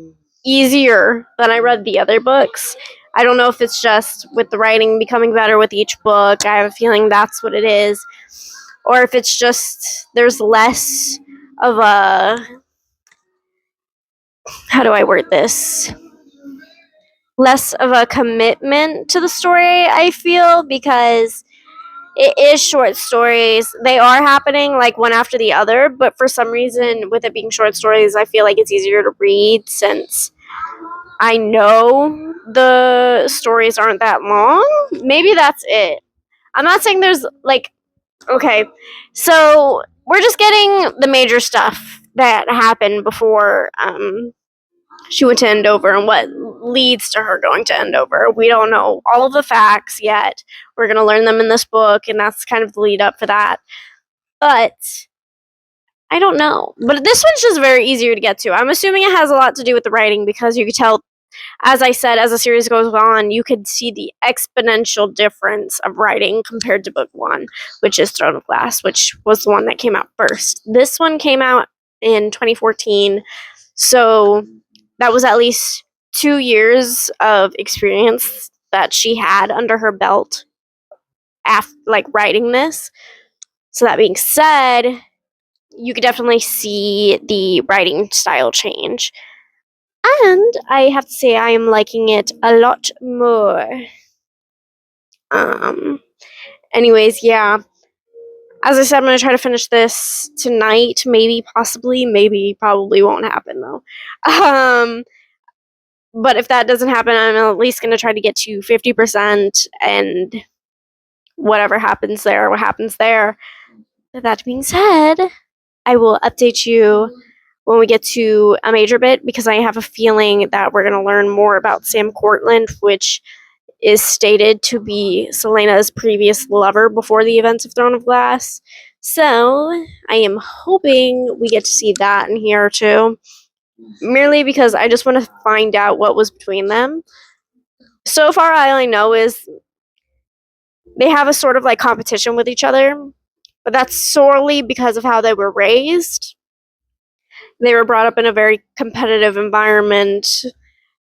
easier than I read the other books. I don't know if it's just with the writing becoming better with each book. I have a feeling that's what it is. Or if it's just there's less of a, how do I word this? Less of a commitment to the story, I feel, because it is short stories. They are happening like one after the other, but for some reason, with it being short stories, I feel like it's easier to read since I know the stories aren't that long. Maybe that's it. I'm not saying there's like, okay, so we're just getting the major stuff that happened before she went to Endover and what leads to her going to Endover. We don't know all of the facts yet. We're going to learn them in this book, and that's kind of the lead up for that. But I don't know. But this one's just very easier to get to. I'm assuming it has a lot to do with the writing because you could tell, as I said, as the series goes on, you could see the exponential difference of writing compared to book one, which is Throne of Glass, which was the one that came out first. This one came out in 2014, so that was at least 2 years of experience that she had under her belt after like writing this. So that being said, you could definitely see the writing style change. And I have to say I am liking it a lot more. Um anyways, yeah. As I said, I'm gonna try to finish this tonight. Maybe, possibly, maybe, probably won't happen though. But if that doesn't happen, I'm at least gonna try to get to 50%, and whatever happens there, what happens there. That being said, I will update you when we get to a major bit because I have a feeling that we're gonna learn more about Sam Cortland, which is stated to be Selena's previous lover before the events of Throne of Glass. So I am hoping we get to see that in here too. Merely because I just want to find out what was between them. So far, all I know is they have a sort of like competition with each other, but that's solely because of how they were raised. They were brought up in a very competitive environment.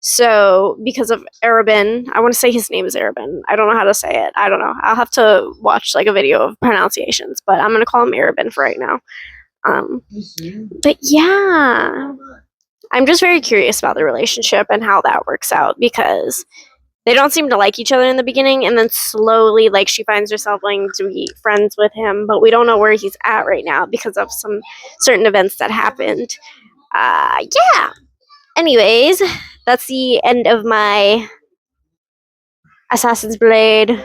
So, because of Arabin, I want to say his name is Arabin. I don't know how to say it. I don't know. I'll have to watch like a video of pronunciations, but I'm gonna call him Arabin for right now. But yeah, I'm just very curious about the relationship and how that works out because they don't seem to like each other in the beginning, and then slowly, like, she finds herself wanting to be friends with him, but we don't know where he's at right now because of some certain events that happened. Yeah. Anyways, that's the end of my Assassin's Blade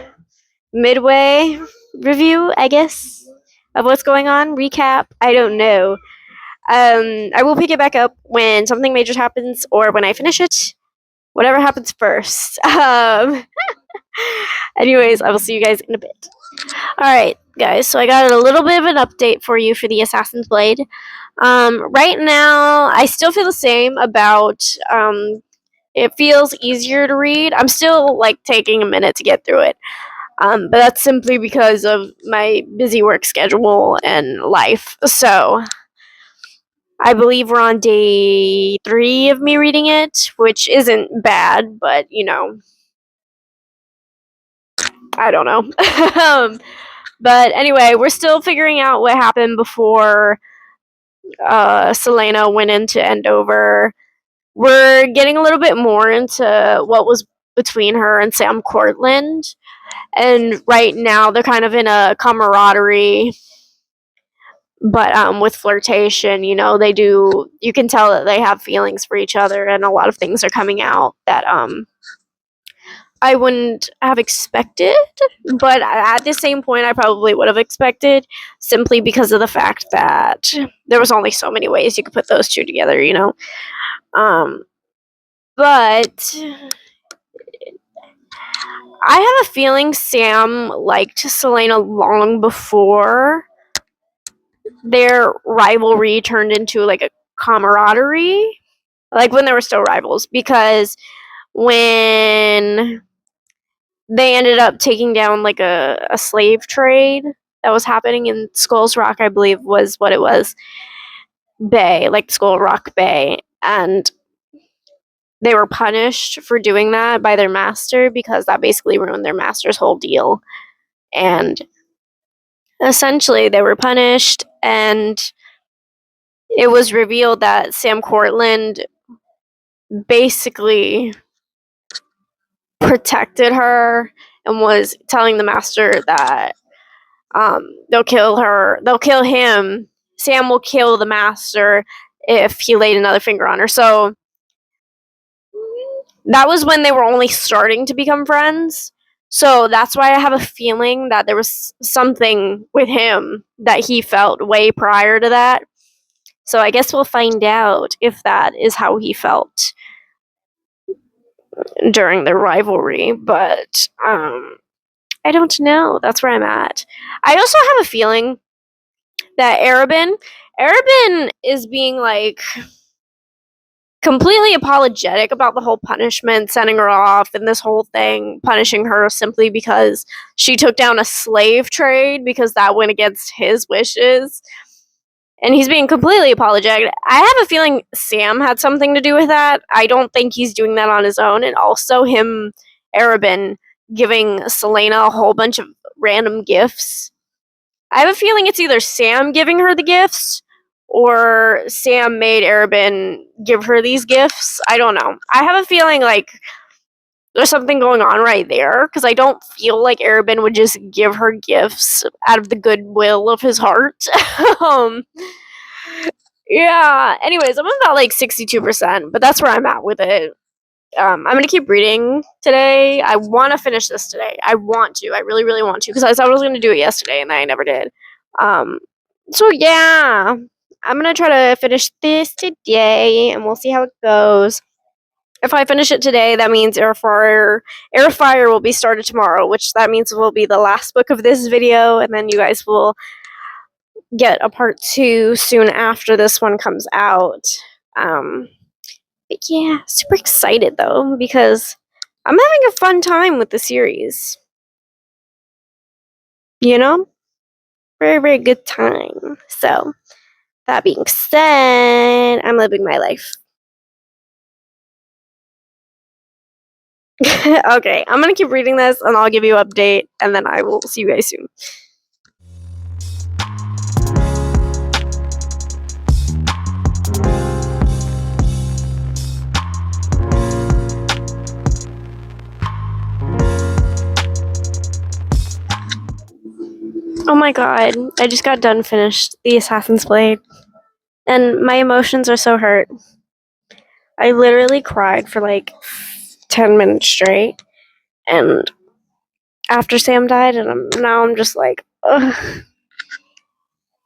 midway review, I guess, of what's going on. Recap. I don't know. I will pick it back up when something major happens or when I finish it. Whatever happens first. Anyways, I will see you guys in a bit. Alright, guys, so I got a little bit of an update for you for the Assassin's Blade. Right now, I still feel the same about, it feels easier to read. I'm still, like, taking a minute to get through it. But that's simply because of my busy work schedule and life. So, I believe we're on day 3 of me reading it, which isn't bad, but, you know, I don't know. But anyway, we're still figuring out what happened before Selena went into Endover. We're getting a little bit more into what was between her and Sam Cortland. And right now they're kind of in a camaraderie, but with flirtation, you know, they do, you can tell that they have feelings for each other, and a lot of things are coming out that I wouldn't have expected, but at the same point, I probably would have expected, simply because of the fact that there was only so many ways you could put those two together, you know. But I have a feeling Sam liked Selena long before their rivalry turned into like a camaraderie, like when they were still rivals, because when they ended up taking down like a slave trade that was happening in Skulls Rock, I believe was what it was, Bay, like Skull Rock Bay, and they were punished for doing that by their master because that basically ruined their master's whole deal. And essentially, they were punished, and it was revealed that Sam Cortland basically protected her and was telling the master that they'll kill her, they'll kill him. Sam will kill the master if he laid another finger on her. So that was when they were only starting to become friends. So that's why I have a feeling that there was something with him that he felt way prior to that. So I guess we'll find out if that is how he felt during their rivalry. But I don't know. That's where I'm at. I also have a feeling that Arabin is being like completely apologetic about the whole punishment, sending her off, and this whole thing, punishing her simply because she took down a slave trade because that went against his wishes. And he's being completely apologetic. I have a feeling Sam had something to do with that. I don't think he's doing that on his own. And also him, Arabin, giving Selena a whole bunch of random gifts. I have a feeling it's either Sam giving her the gifts or Sam made Arabin give her these gifts. I don't know. I have a feeling like there's something going on right there because I don't feel like Arabin would just give her gifts out of the goodwill of his heart. um, yeah. Anyways, I'm about like 62%, but that's where I'm at with it. I'm gonna keep reading today. I want to finish this today. I want to. I really, really want to because I thought I was gonna do it yesterday and I never did. Um, so yeah, I'm gonna try to finish this today, and we'll see how it goes. If I finish it today, that means Airfire will be started tomorrow, which that means will be the last book of this video, and then you guys will get a part 2 soon after this one comes out. But yeah, super excited though because I'm having a fun time with the series. You know? Very, very good time. So, that being said, I'm living my life. Okay, I'm gonna keep reading this and I'll give you an update and then I will see you guys soon. Oh my god, I just got done finished the Assassin's Blade and my emotions are so hurt. I literally cried for like 10 minutes straight and after Sam died and now I'm just like, ugh.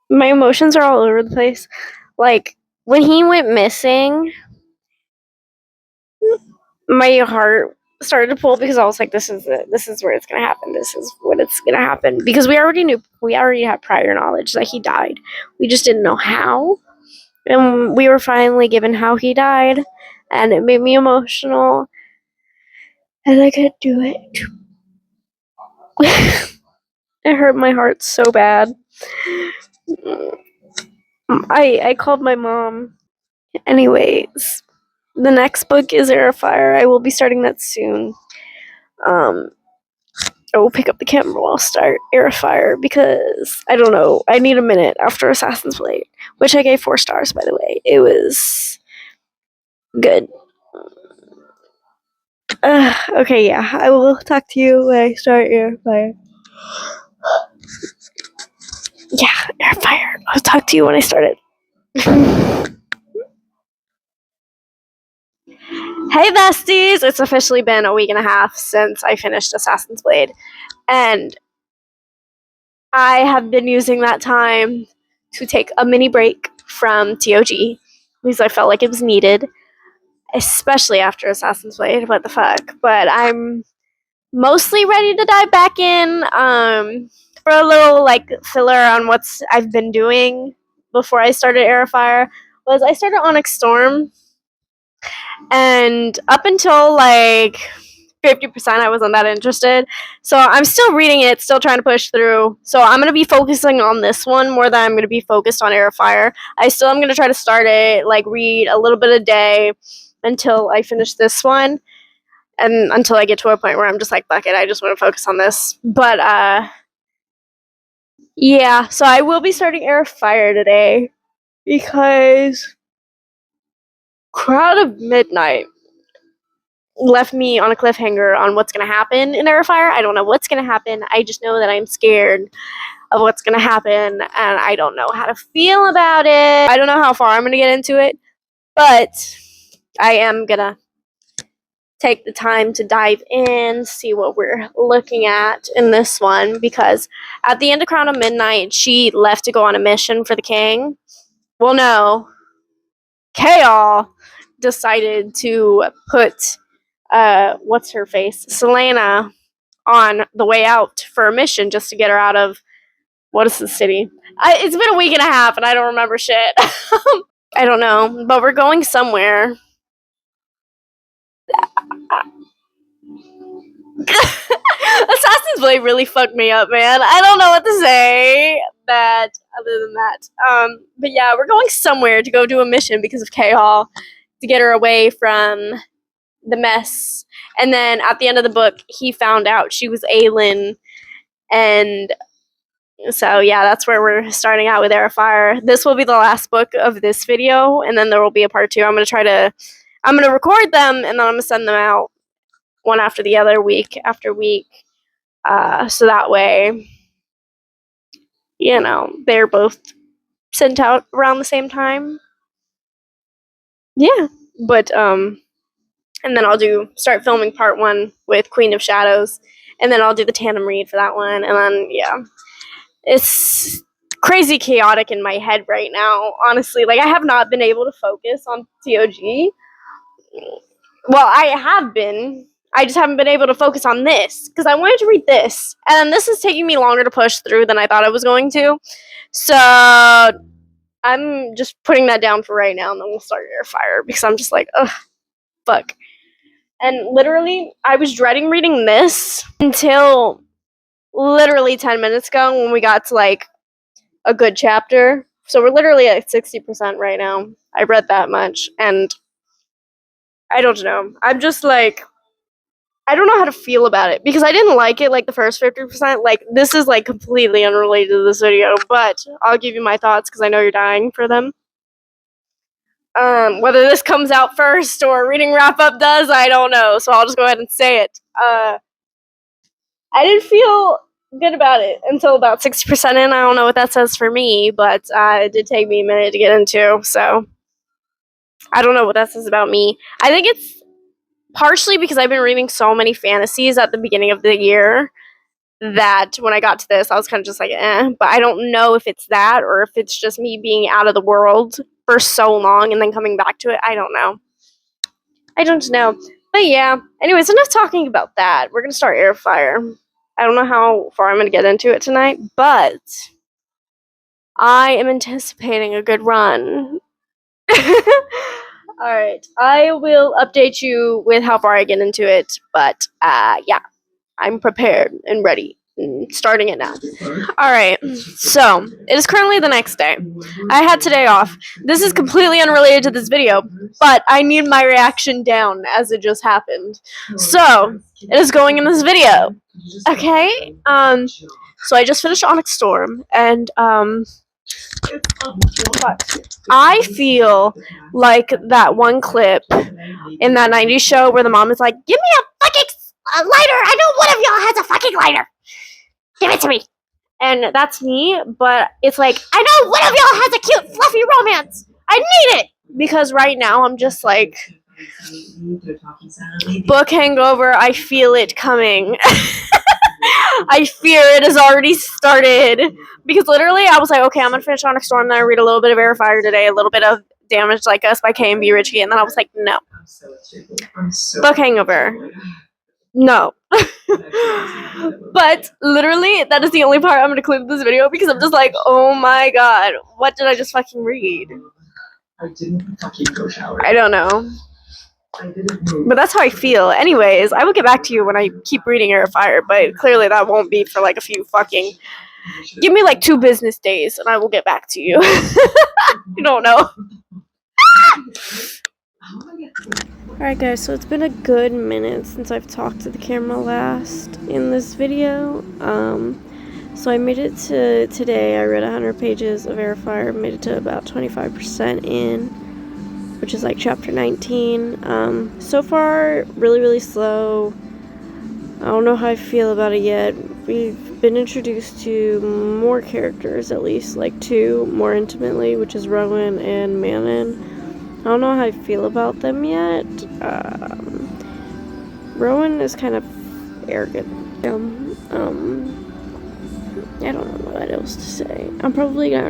My emotions are all over the place. Like when he went missing, my heart started to pull because I was like, this is it. This is where it's gonna happen. This is what it's gonna happen. Because we already had prior knowledge that he died. We just didn't know how. And we were finally given how he died. And it made me emotional. And I couldn't do it. It hurt my heart so bad. I called my mom. Anyways, the next book is Airfire. I will be starting that soon. I will pick up the camera while I'll start Airfire because I don't know. I need a minute after Assassin's Blade, which I gave 4 stars, by the way. It was good. Okay, yeah. I will talk to you when I start Airfire. Yeah, Airfire. I'll talk to you when I start it. Hey besties! It's officially been a week and a half since I finished Assassin's Blade, and I have been using that time to take a mini break from TOG because I felt like it was needed, especially after Assassin's Blade. What the fuck? But I'm mostly ready to dive back in for a little like filler on what I've been doing before I started Air of Fire was I started Onyx Storm, and up until like 50% I wasn't that interested. So I'm still reading it, still trying to push through. So I'm going to be focusing on this one more than I'm going to be focused on Air of Fire. I still am going to try to start it, like read a little bit a day until I finish this one. And until I get to a point where I'm just like, fuck it, I just want to focus on this. But yeah, so I will be starting Air of Fire today because Crowd of Midnight left me on a cliffhanger on what's going to happen in Air of Fire. I don't know what's going to happen. I just know that I'm scared of what's going to happen, and I don't know how to feel about it. I don't know how far I'm going to get into it, but I am going to take the time to dive in, see what we're looking at in this one, because at the end of Crown of Midnight, she left to go on a mission for the king. Well, no. Chaol decided to put, what's her face? Selena on the way out for a mission just to get her out of, what is the city? It's been a week and a half and I don't remember shit. I don't know, but we're going somewhere. Assassin's Blade really fucked me up, man. I don't know what to say other than that. But yeah, we're going somewhere to go do a mission because of Chaol to get her away from the mess. And then at the end of the book, he found out she was Aelin, and so yeah, that's where we're starting out with Air of Fire. This will be the last book of this video, and then there will be a part 2. I'm gonna record them, and then I'm gonna send them out one after the other, week after week. So that way, you know, they're both sent out around the same time. Yeah, but and then I'll start filming part 1 with Queen of Shadows, and then I'll do the tandem read for that one, and then yeah, it's crazy chaotic in my head right now. Honestly, like I have not been able to focus on TOG. Well, I have been. I just haven't been able to focus on this because I wanted to read this, and this is taking me longer to push through than I thought it was going to. So I'm just putting that down for right now, and then we'll start Air Fire because I'm just like, ugh, fuck. And literally, I was dreading reading this until literally 10 minutes ago when we got to like a good chapter. So we're literally at 60% right now. I read that much, and I don't know. I'm just like, I don't know how to feel about it because I didn't like it like the first 50%. Like, this is like completely unrelated to this video, but I'll give you my thoughts because I know you're dying for them. Whether this comes out first or reading wrap up does, I don't know. So I'll just go ahead and say it. I didn't feel good about it until about 60% in. I don't know what that says for me, but it did take me a minute to get into. So I don't know what that says about me. I think it's partially because I've been reading so many fantasies at the beginning of the year that when I got to this, I was kind of just like, eh. But I don't know if it's that or if it's just me being out of the world for so long and then coming back to it. I don't know. But yeah. Anyways, enough talking about that. We're going to start Air Fire. I don't know how far I'm going to get into it tonight, but I am anticipating a good run. Alright, I will update you with how far I get into it, but yeah, I'm prepared and ready. Starting it now. Alright, so it is currently the next day. I had today off. This is completely unrelated to this video, but I need my reaction down as it just happened. So, it is going in this video. Okay? So I just finished Onyx Storm, and I feel like that one clip in that 90s show where the mom is like, give me a fucking lighter. I know one of y'all has a fucking lighter. Give it to me. And that's me, but it's like, I know one of y'all has a cute, fluffy romance. I need it. Because right now I'm just like, book hangover, I feel it coming. I fear it has already started. Because literally, I was like, okay, I'm going to finish Onyx Storm, then I read a little bit of Air of Fire today, a little bit of Damaged Like Us by K&B Ritchie, and then I was like, no. Book hangover. No. But literally, that is the only part I'm going to clip this video because I'm just like, oh my god, what did I just fucking read? I didn't fucking go shower. I don't know. But that's how I feel. Anyways, I will get back to you when I keep reading Air of Fire, but clearly that won't be for like a few fucking... Give me like 2 business days and I will get back to you. You don't know. Alright guys, so it's been a good minute since I've talked to the camera last in this video. So I made it to today. I read 100 pages of Air of Fire, made it to about 25% in, which is like chapter 19. So far, really slow. I don't know how I feel about it yet. We've been introduced to more characters, at least, like 2 more intimately, which is Rowan and Manon. I don't know how I feel about them yet. Rowan is kind of arrogant. I don't know what else to say. I'm probably not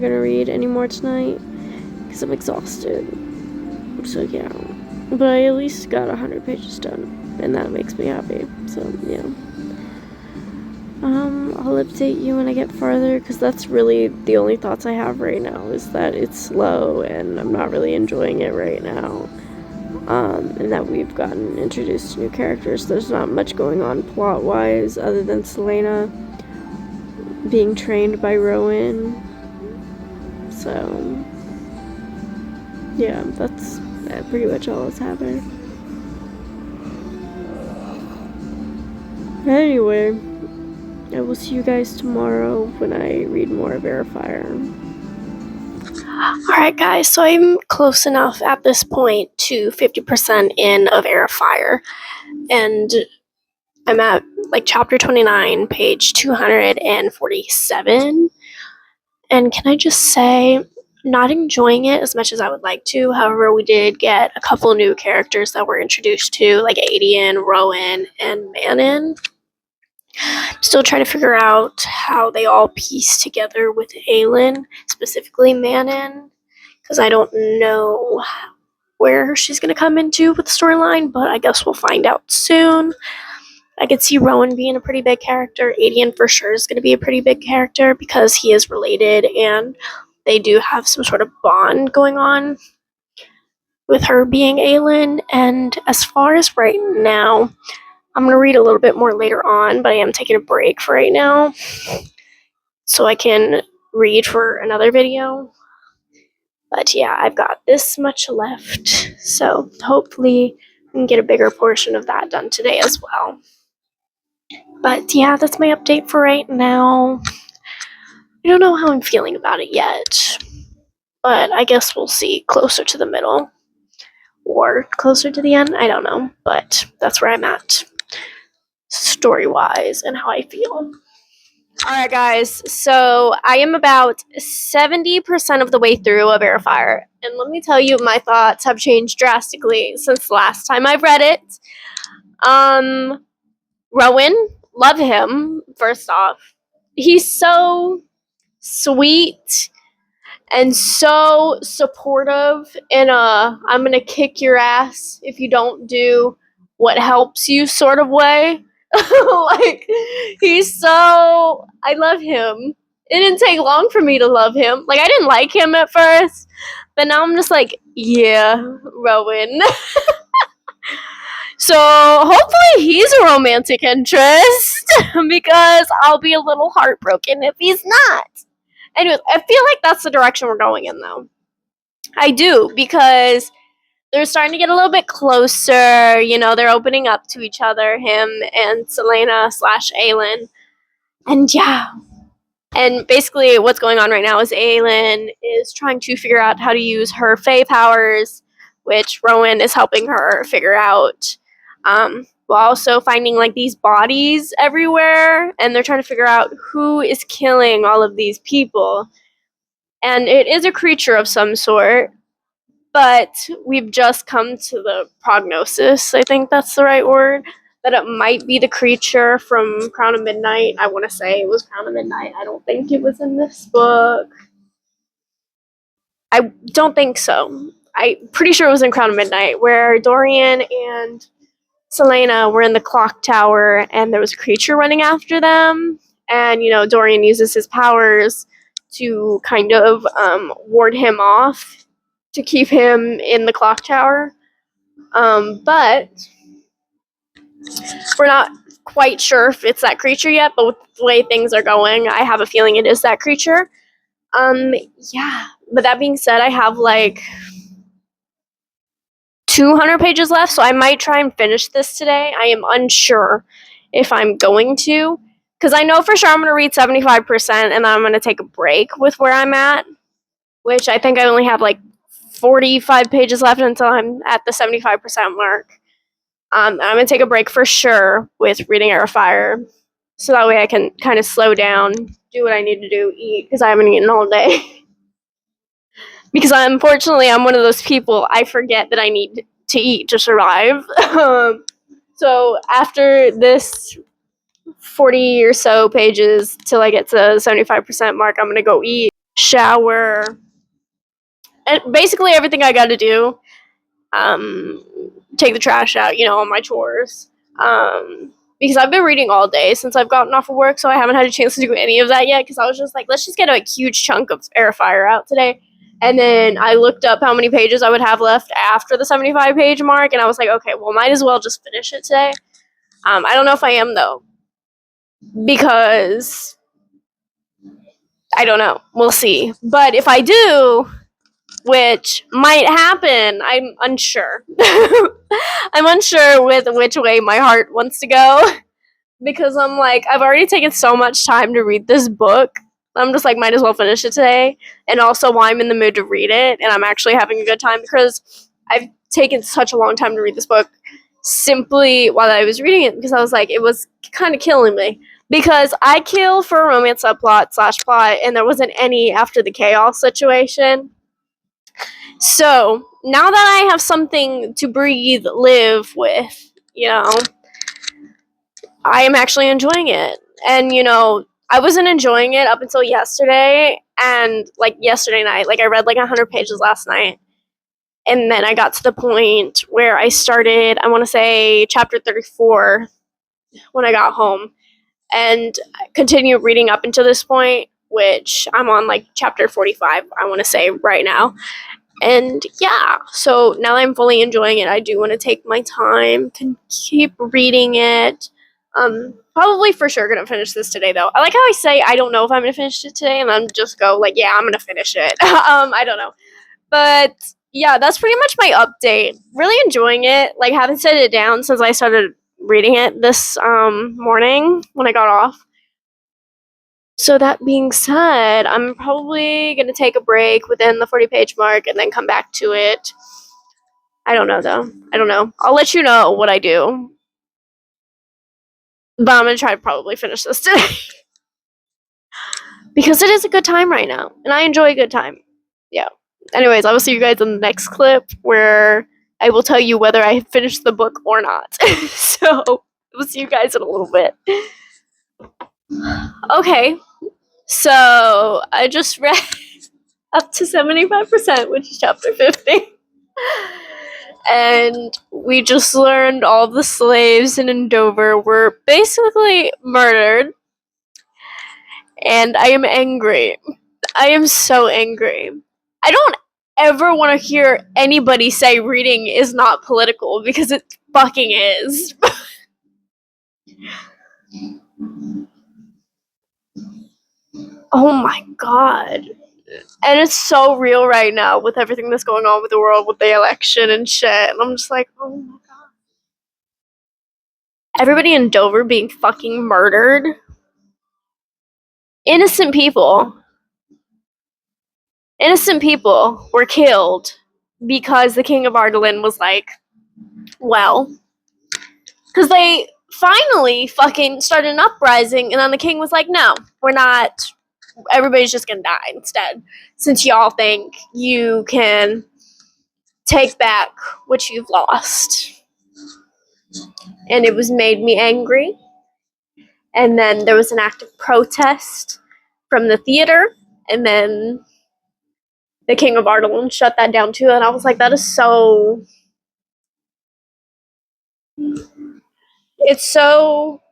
gonna read anymore tonight because I'm exhausted. So yeah, but I at least got 100 pages done, and that makes me happy. So yeah. I'll update you when I get farther, because that's really the only thoughts I have right now, is that it's slow and I'm not really enjoying it right now. And that we've gotten introduced to new characters. There's not much going on plot-wise other than Selena being trained by Rowan. So yeah, that's pretty much all that's happening. Anyway, I will see you guys tomorrow when I read more of Air of Fire. Alright guys, so I'm close enough at this point to 50% in of Air of Fire. And I'm at like chapter 29, page 247. And can I just say, not enjoying it as much as I would like to. However, we did get a couple new characters that were introduced to, like Adian, Rowan, and Manon. Still trying to figure out how they all piece together with Aelin, specifically Manon, because I don't know where she's going to come into with the storyline, but I guess we'll find out soon. I could see Rowan being a pretty big character. Adian for sure is going to be a pretty big character because he is related and they do have some sort of bond going on with her being Aelin. And as far as right now, I'm going to read a little bit more later on, but I am taking a break for right now so I can read for another video. But yeah, I've got this much left, so hopefully I can get a bigger portion of that done today as well. But yeah, that's my update for right now. I don't know how I'm feeling about it yet, but I guess we'll see closer to the middle or closer to the end. I don't know, but that's where I'm at story-wise and how I feel. Alright guys, so I am about 70% of the way through of Air of Fire, and let me tell you, my thoughts have changed drastically since last time I've read it. Rowan, love him, first off. He's so sweet and so supportive in a I'm gonna kick your ass if you don't do what helps you sort of way. Like, he's so... I love him. It didn't take long for me to love him. Like, I didn't like him at first, but now I'm just like, yeah, Rowan. So hopefully he's a romantic interest because I'll be a little heartbroken if he's not. Anyways, I feel like that's the direction we're going in, though. I do, because they're starting to get a little bit closer. You know, they're opening up to each other, him and Selena / Aelin. And yeah. And basically what's going on right now is Aelin is trying to figure out how to use her Fae powers, which Rowan is helping her figure out. While also finding like these bodies everywhere, and they're trying to figure out who is killing all of these people. And it is a creature of some sort, but we've just come to the prognosis, I think that's the right word, that it might be the creature from Crown of Midnight. I want to say it was Crown of Midnight. I don't think it was in this book. I don't think so. I'm pretty sure it was in Crown of Midnight, where Dorian and Selena were in the clock tower and there was a creature running after them. And, Dorian uses his powers to kind of ward him off to keep him in the clock tower. But we're not quite sure if it's that creature yet, but with the way things are going, I have a feeling it is that creature. Yeah. But that being said, I have like 200 pages left, so I might try and finish this today. I am unsure if I'm going to, because I know for sure I'm going to read 75% and then I'm going to take a break with where I'm at, which I think I only have like 45 pages left until I'm at the 75% mark. I'm going to take a break for sure with reading Air of Fire, so that way I can kind of slow down, do what I need to do, eat, because I haven't eaten all day. Because unfortunately, I'm one of those people, I forget that I need to eat to survive. So after this 40 or so pages till I get to the 75% mark, I'm going to go eat, shower, and basically everything I got to do. Take the trash out, all my chores. Because I've been reading all day since I've gotten off of work, so I haven't had a chance to do any of that yet, because I was just like, let's just get a huge chunk of Air of Fire out today. And then I looked up how many pages I would have left after the 75 page mark, and I was like, okay, well, might as well just finish it today. I don't know if I am, though, because I don't know. We'll see. But if I do, which might happen, I'm unsure. I'm unsure with which way my heart wants to go, because I'm like, I've already taken so much time to read this book. I'm just like, might as well finish it today. And also, while I'm in the mood to read it, and I'm actually having a good time, because I've taken such a long time to read this book simply while I was reading it, because I was like, it was kind of killing me. Because I kill for a romance subplot / plot, and there wasn't any after the chaos situation. So now that I have something to breathe, live with, I am actually enjoying it. And, I wasn't enjoying it up until yesterday, and like yesterday night, like I read like 100 pages last night. And then I got to the point where I started, I want to say chapter 34 when I got home, and continued reading up until this point, which I'm on like chapter 45, I want to say right now. And yeah, so now that I'm fully enjoying it, I do want to take my time to keep reading it. Probably for sure gonna finish this today, though. I like how I say I don't know if I'm gonna finish it today, and then just go like, yeah, I'm gonna finish it. I don't know, but yeah, that's pretty much my update. Really enjoying it. Like, haven't set it down since I started reading it this morning when I got off. So that being said, I'm probably going to take a break within the 40 page mark and then come back to it. I don't know, though. I don't know. I'll let you know what I do. But I'm going to try to probably finish this today. Because it is a good time right now. And I enjoy a good time. Yeah. Anyways, I will see you guys in the next clip where I will tell you whether I finished the book or not. So, we'll see you guys in a little bit. Okay. So, I just read up to 75%, which is chapter 50. And we just learned all the slaves in Andover were basically murdered. And I am angry. I am so angry. I don't ever want to hear anybody say reading is not political, because it fucking is. Oh my god. And it's so real right now with everything that's going on with the world, with the election and shit. And I'm just like, oh my god. Everybody in Dover being fucking murdered. Innocent people. Innocent people were killed because the King of Ardalan was like, well, because they finally fucking started an uprising, and then the king was like, no, we're not. Everybody's just gonna die instead, since y'all think you can take back what you've lost. And it was made me angry. And then there was an act of protest from the theater, and then the King of Ardalan shut that down too. And I was like, that is so It's so,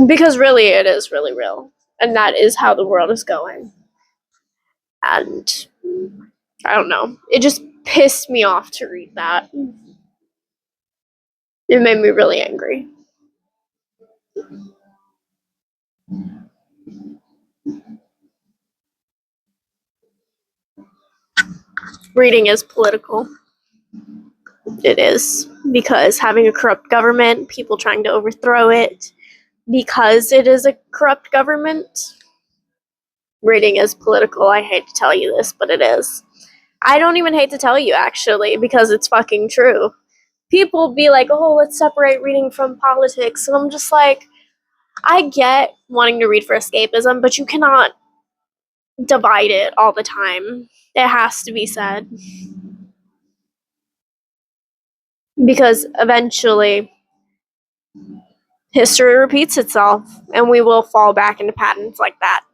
because really it is really real, and that is how the world is going. And I don't know, it just pissed me off to read that. It made me really angry. Reading is political. It is, because having a corrupt government, people trying to overthrow it, because it is a corrupt government, reading is political. I hate to tell you this, but it is. I don't even hate to tell you, actually, because it's fucking true. People be like, oh, let's separate reading from politics. And I'm just like, I get wanting to read for escapism, but you cannot divide it all the time. It has to be said. Because eventually, history repeats itself, and we will fall back into patterns like that.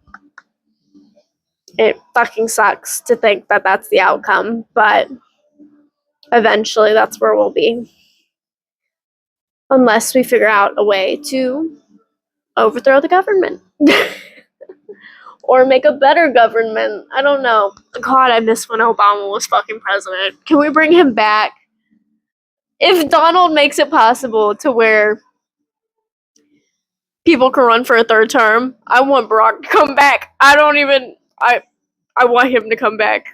It fucking sucks to think that that's the outcome, but eventually that's where we'll be. Unless we figure out a way to overthrow the government. Or make a better government. I don't know. God, I miss when Obama was fucking president. Can we bring him back? If Donald makes it possible to where people can run for a third term, I want Barack to come back. I want him to come back.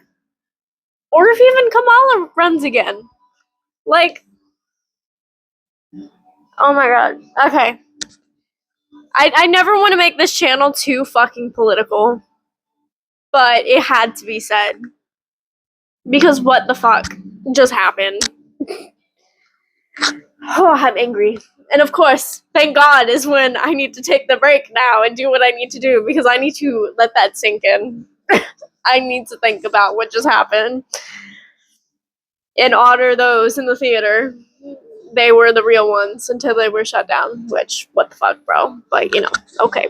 Or if even Kamala runs again. Like, oh my god. Okay. I never want to make this channel too fucking political, but it had to be said. Because what the fuck just happened? Oh, I'm angry. And of course, thank God is when I need to take the break now and do what I need to do, because I need to let that sink in. I need to think about what just happened and honor those in the theater. They were the real ones until they were shut down, which, what the fuck, bro? But, you know, okay.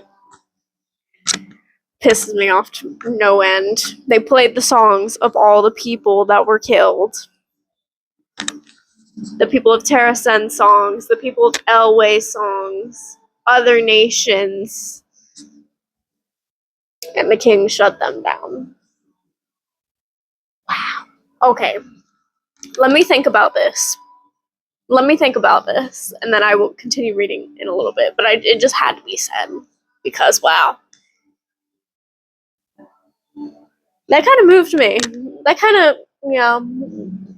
Pisses me off to no end. They played the songs of all the people that were killed. The people of TerraSend songs, the people of Elway songs, other nations, and the king shut them down. Wow. Okay. Let me think about this. And then I will continue reading in a little bit. But it just had to be said. Because, wow. That kind of moved me. That kind of, yeah.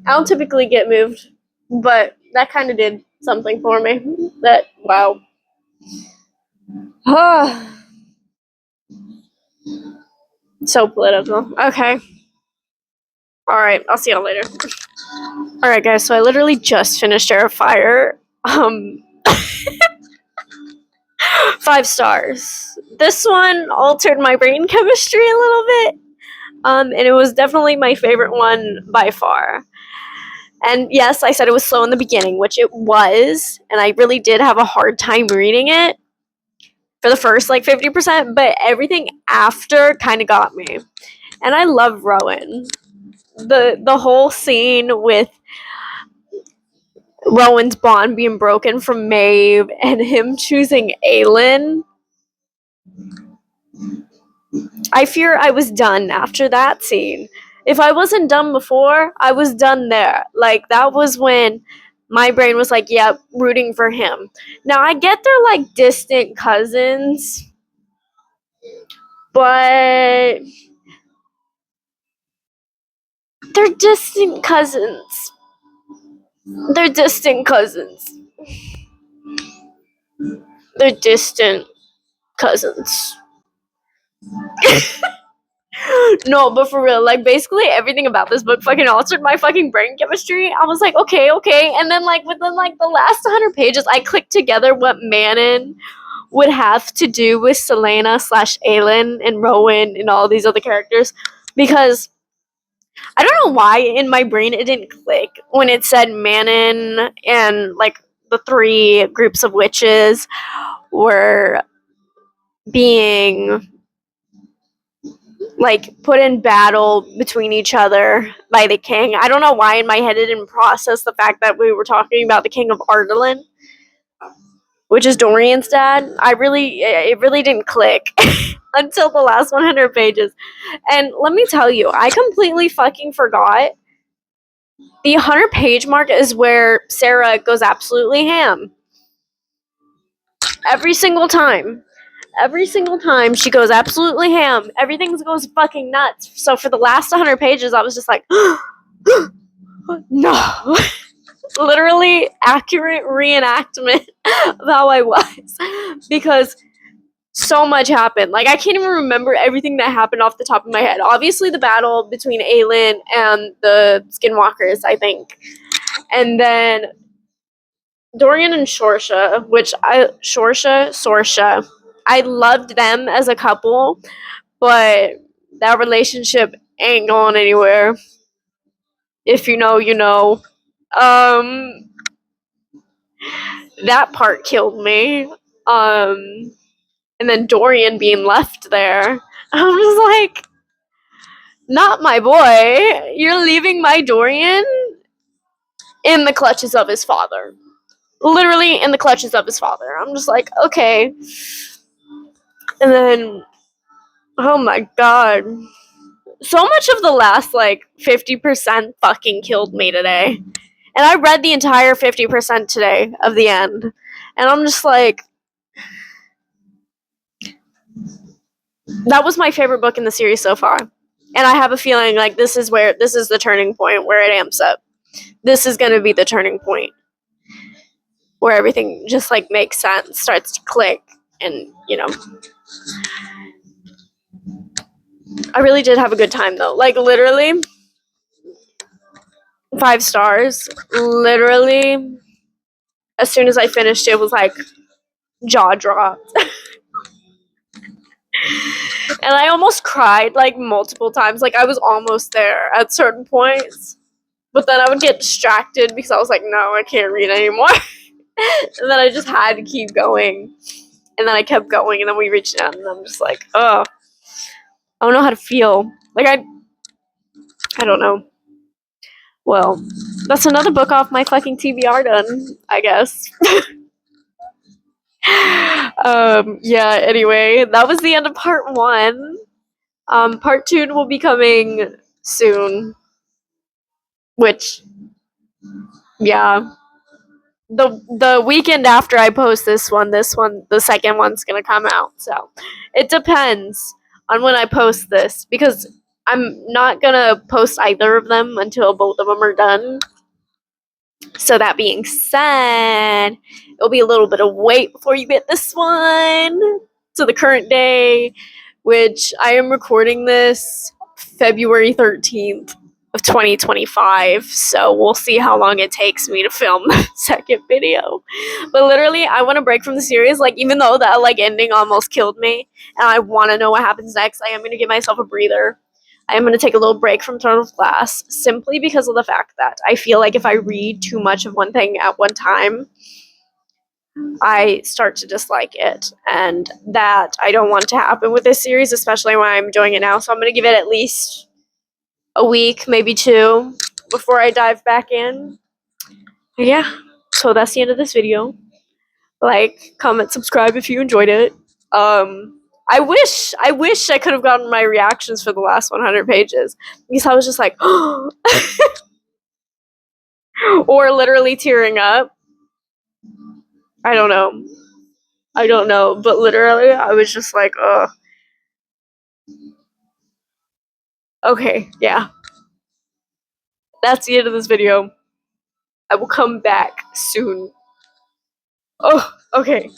I don't typically get moved. But that kind of did something for me. That, wow. So political. Okay. Alright, I'll see y'all later. Alright, guys, so I literally just finished Terrifier. 5 stars. This one altered my brain chemistry a little bit. And it was definitely my favorite one by far. And yes, I said it was slow in the beginning, which it was, and I really did have a hard time reading it for the first, 50%, but everything after kind of got me. And I love Rowan. The whole scene with Rowan's bond being broken from Maeve and him choosing Aelin. I fear I was done after that scene. If I wasn't done before, I was done there. That was when my brain was like, yep, rooting for him. Now, I get they're distant cousins, but they're distant cousins. They're distant cousins. They're distant cousins. No, but for real, basically everything about this book fucking altered my fucking brain chemistry. I was like, okay, and then within the last 100 pages, I clicked together what Manon would have to do with Selena / Aelin and Rowan and all these other characters, because I don't know why in my brain it didn't click when it said Manon and the 3 groups of witches were being like put in battle between each other by the king. I don't know why in my head it didn't process the fact that we were talking about the king of Ardalan, which is Dorian's dad. It really didn't click until the last 100 pages. And let me tell you, I completely fucking forgot. The 100 page mark is where Sarah goes absolutely ham. Every single time. Every single time she goes absolutely ham. Everything goes fucking nuts. So for the last 100 pages, I was just like, no. Literally accurate reenactment of how I was. Because so much happened. Like, I can't even remember everything that happened off the top of my head. Obviously, the battle between Aelin and the Skinwalkers, I think. And then Dorian and Sorsha, I loved them as a couple, but that relationship ain't going anywhere. If you know, you know. Um, that part killed me. And then Dorian being left there. I'm just like, not my boy. You're leaving my Dorian in the clutches of his father. Literally in the clutches of his father. I'm just like, okay. And then, oh my god. So much of the last, like, 50% fucking killed me today. And I read the entire 50% today of the end. And I'm just like, that was my favorite book in the series so far. And I have a feeling like this is the turning point where it amps up. This is going to be the turning point where everything just like makes sense, starts to click, and I really did have a good time though. Like, literally 5 stars. Literally, as soon as I finished, it was like jaw dropped. And I almost cried like multiple times. Like, I was almost there at certain points. But then I would get distracted because I was like, no, I can't read anymore. And then I just had to keep going. And then I kept going, and then we reached out, and I'm just like, oh, I don't know how to feel. Like, I don't know. Well, that's another book off my fucking TBR done, I guess. Yeah, anyway, that was the end of part 1. Part 2 will be coming soon. Which, yeah. The weekend after I post this one, the second one's gonna come out. So it depends on when I post this, because I'm not gonna post either of them until both of them are done. So that being said, it'll be a little bit of wait before you get this one to the current day, which I am recording this February 13th of 2025. So we'll see how long it takes me to film the second video. But literally, I want to break from the series. Like, even though that like ending almost killed me, and I want to know what happens next, I am going to give myself a breather. I am going to take a little break from Throne of Glass, simply because of the fact that I feel like if I read too much of one thing at one time, I start to dislike it. And that I don't want to happen with this series, especially when I'm doing it now. So I'm going to give it at least a week, maybe 2, before I dive back in. Yeah, so that's the end of this video. Like, comment, subscribe if you enjoyed it. I wish I could have gotten my reactions for the last 100 pages, because I was just like, or literally tearing up. I don't know, but literally I was just like, okay, yeah. That's the end of this video. I will come back soon. Oh, okay.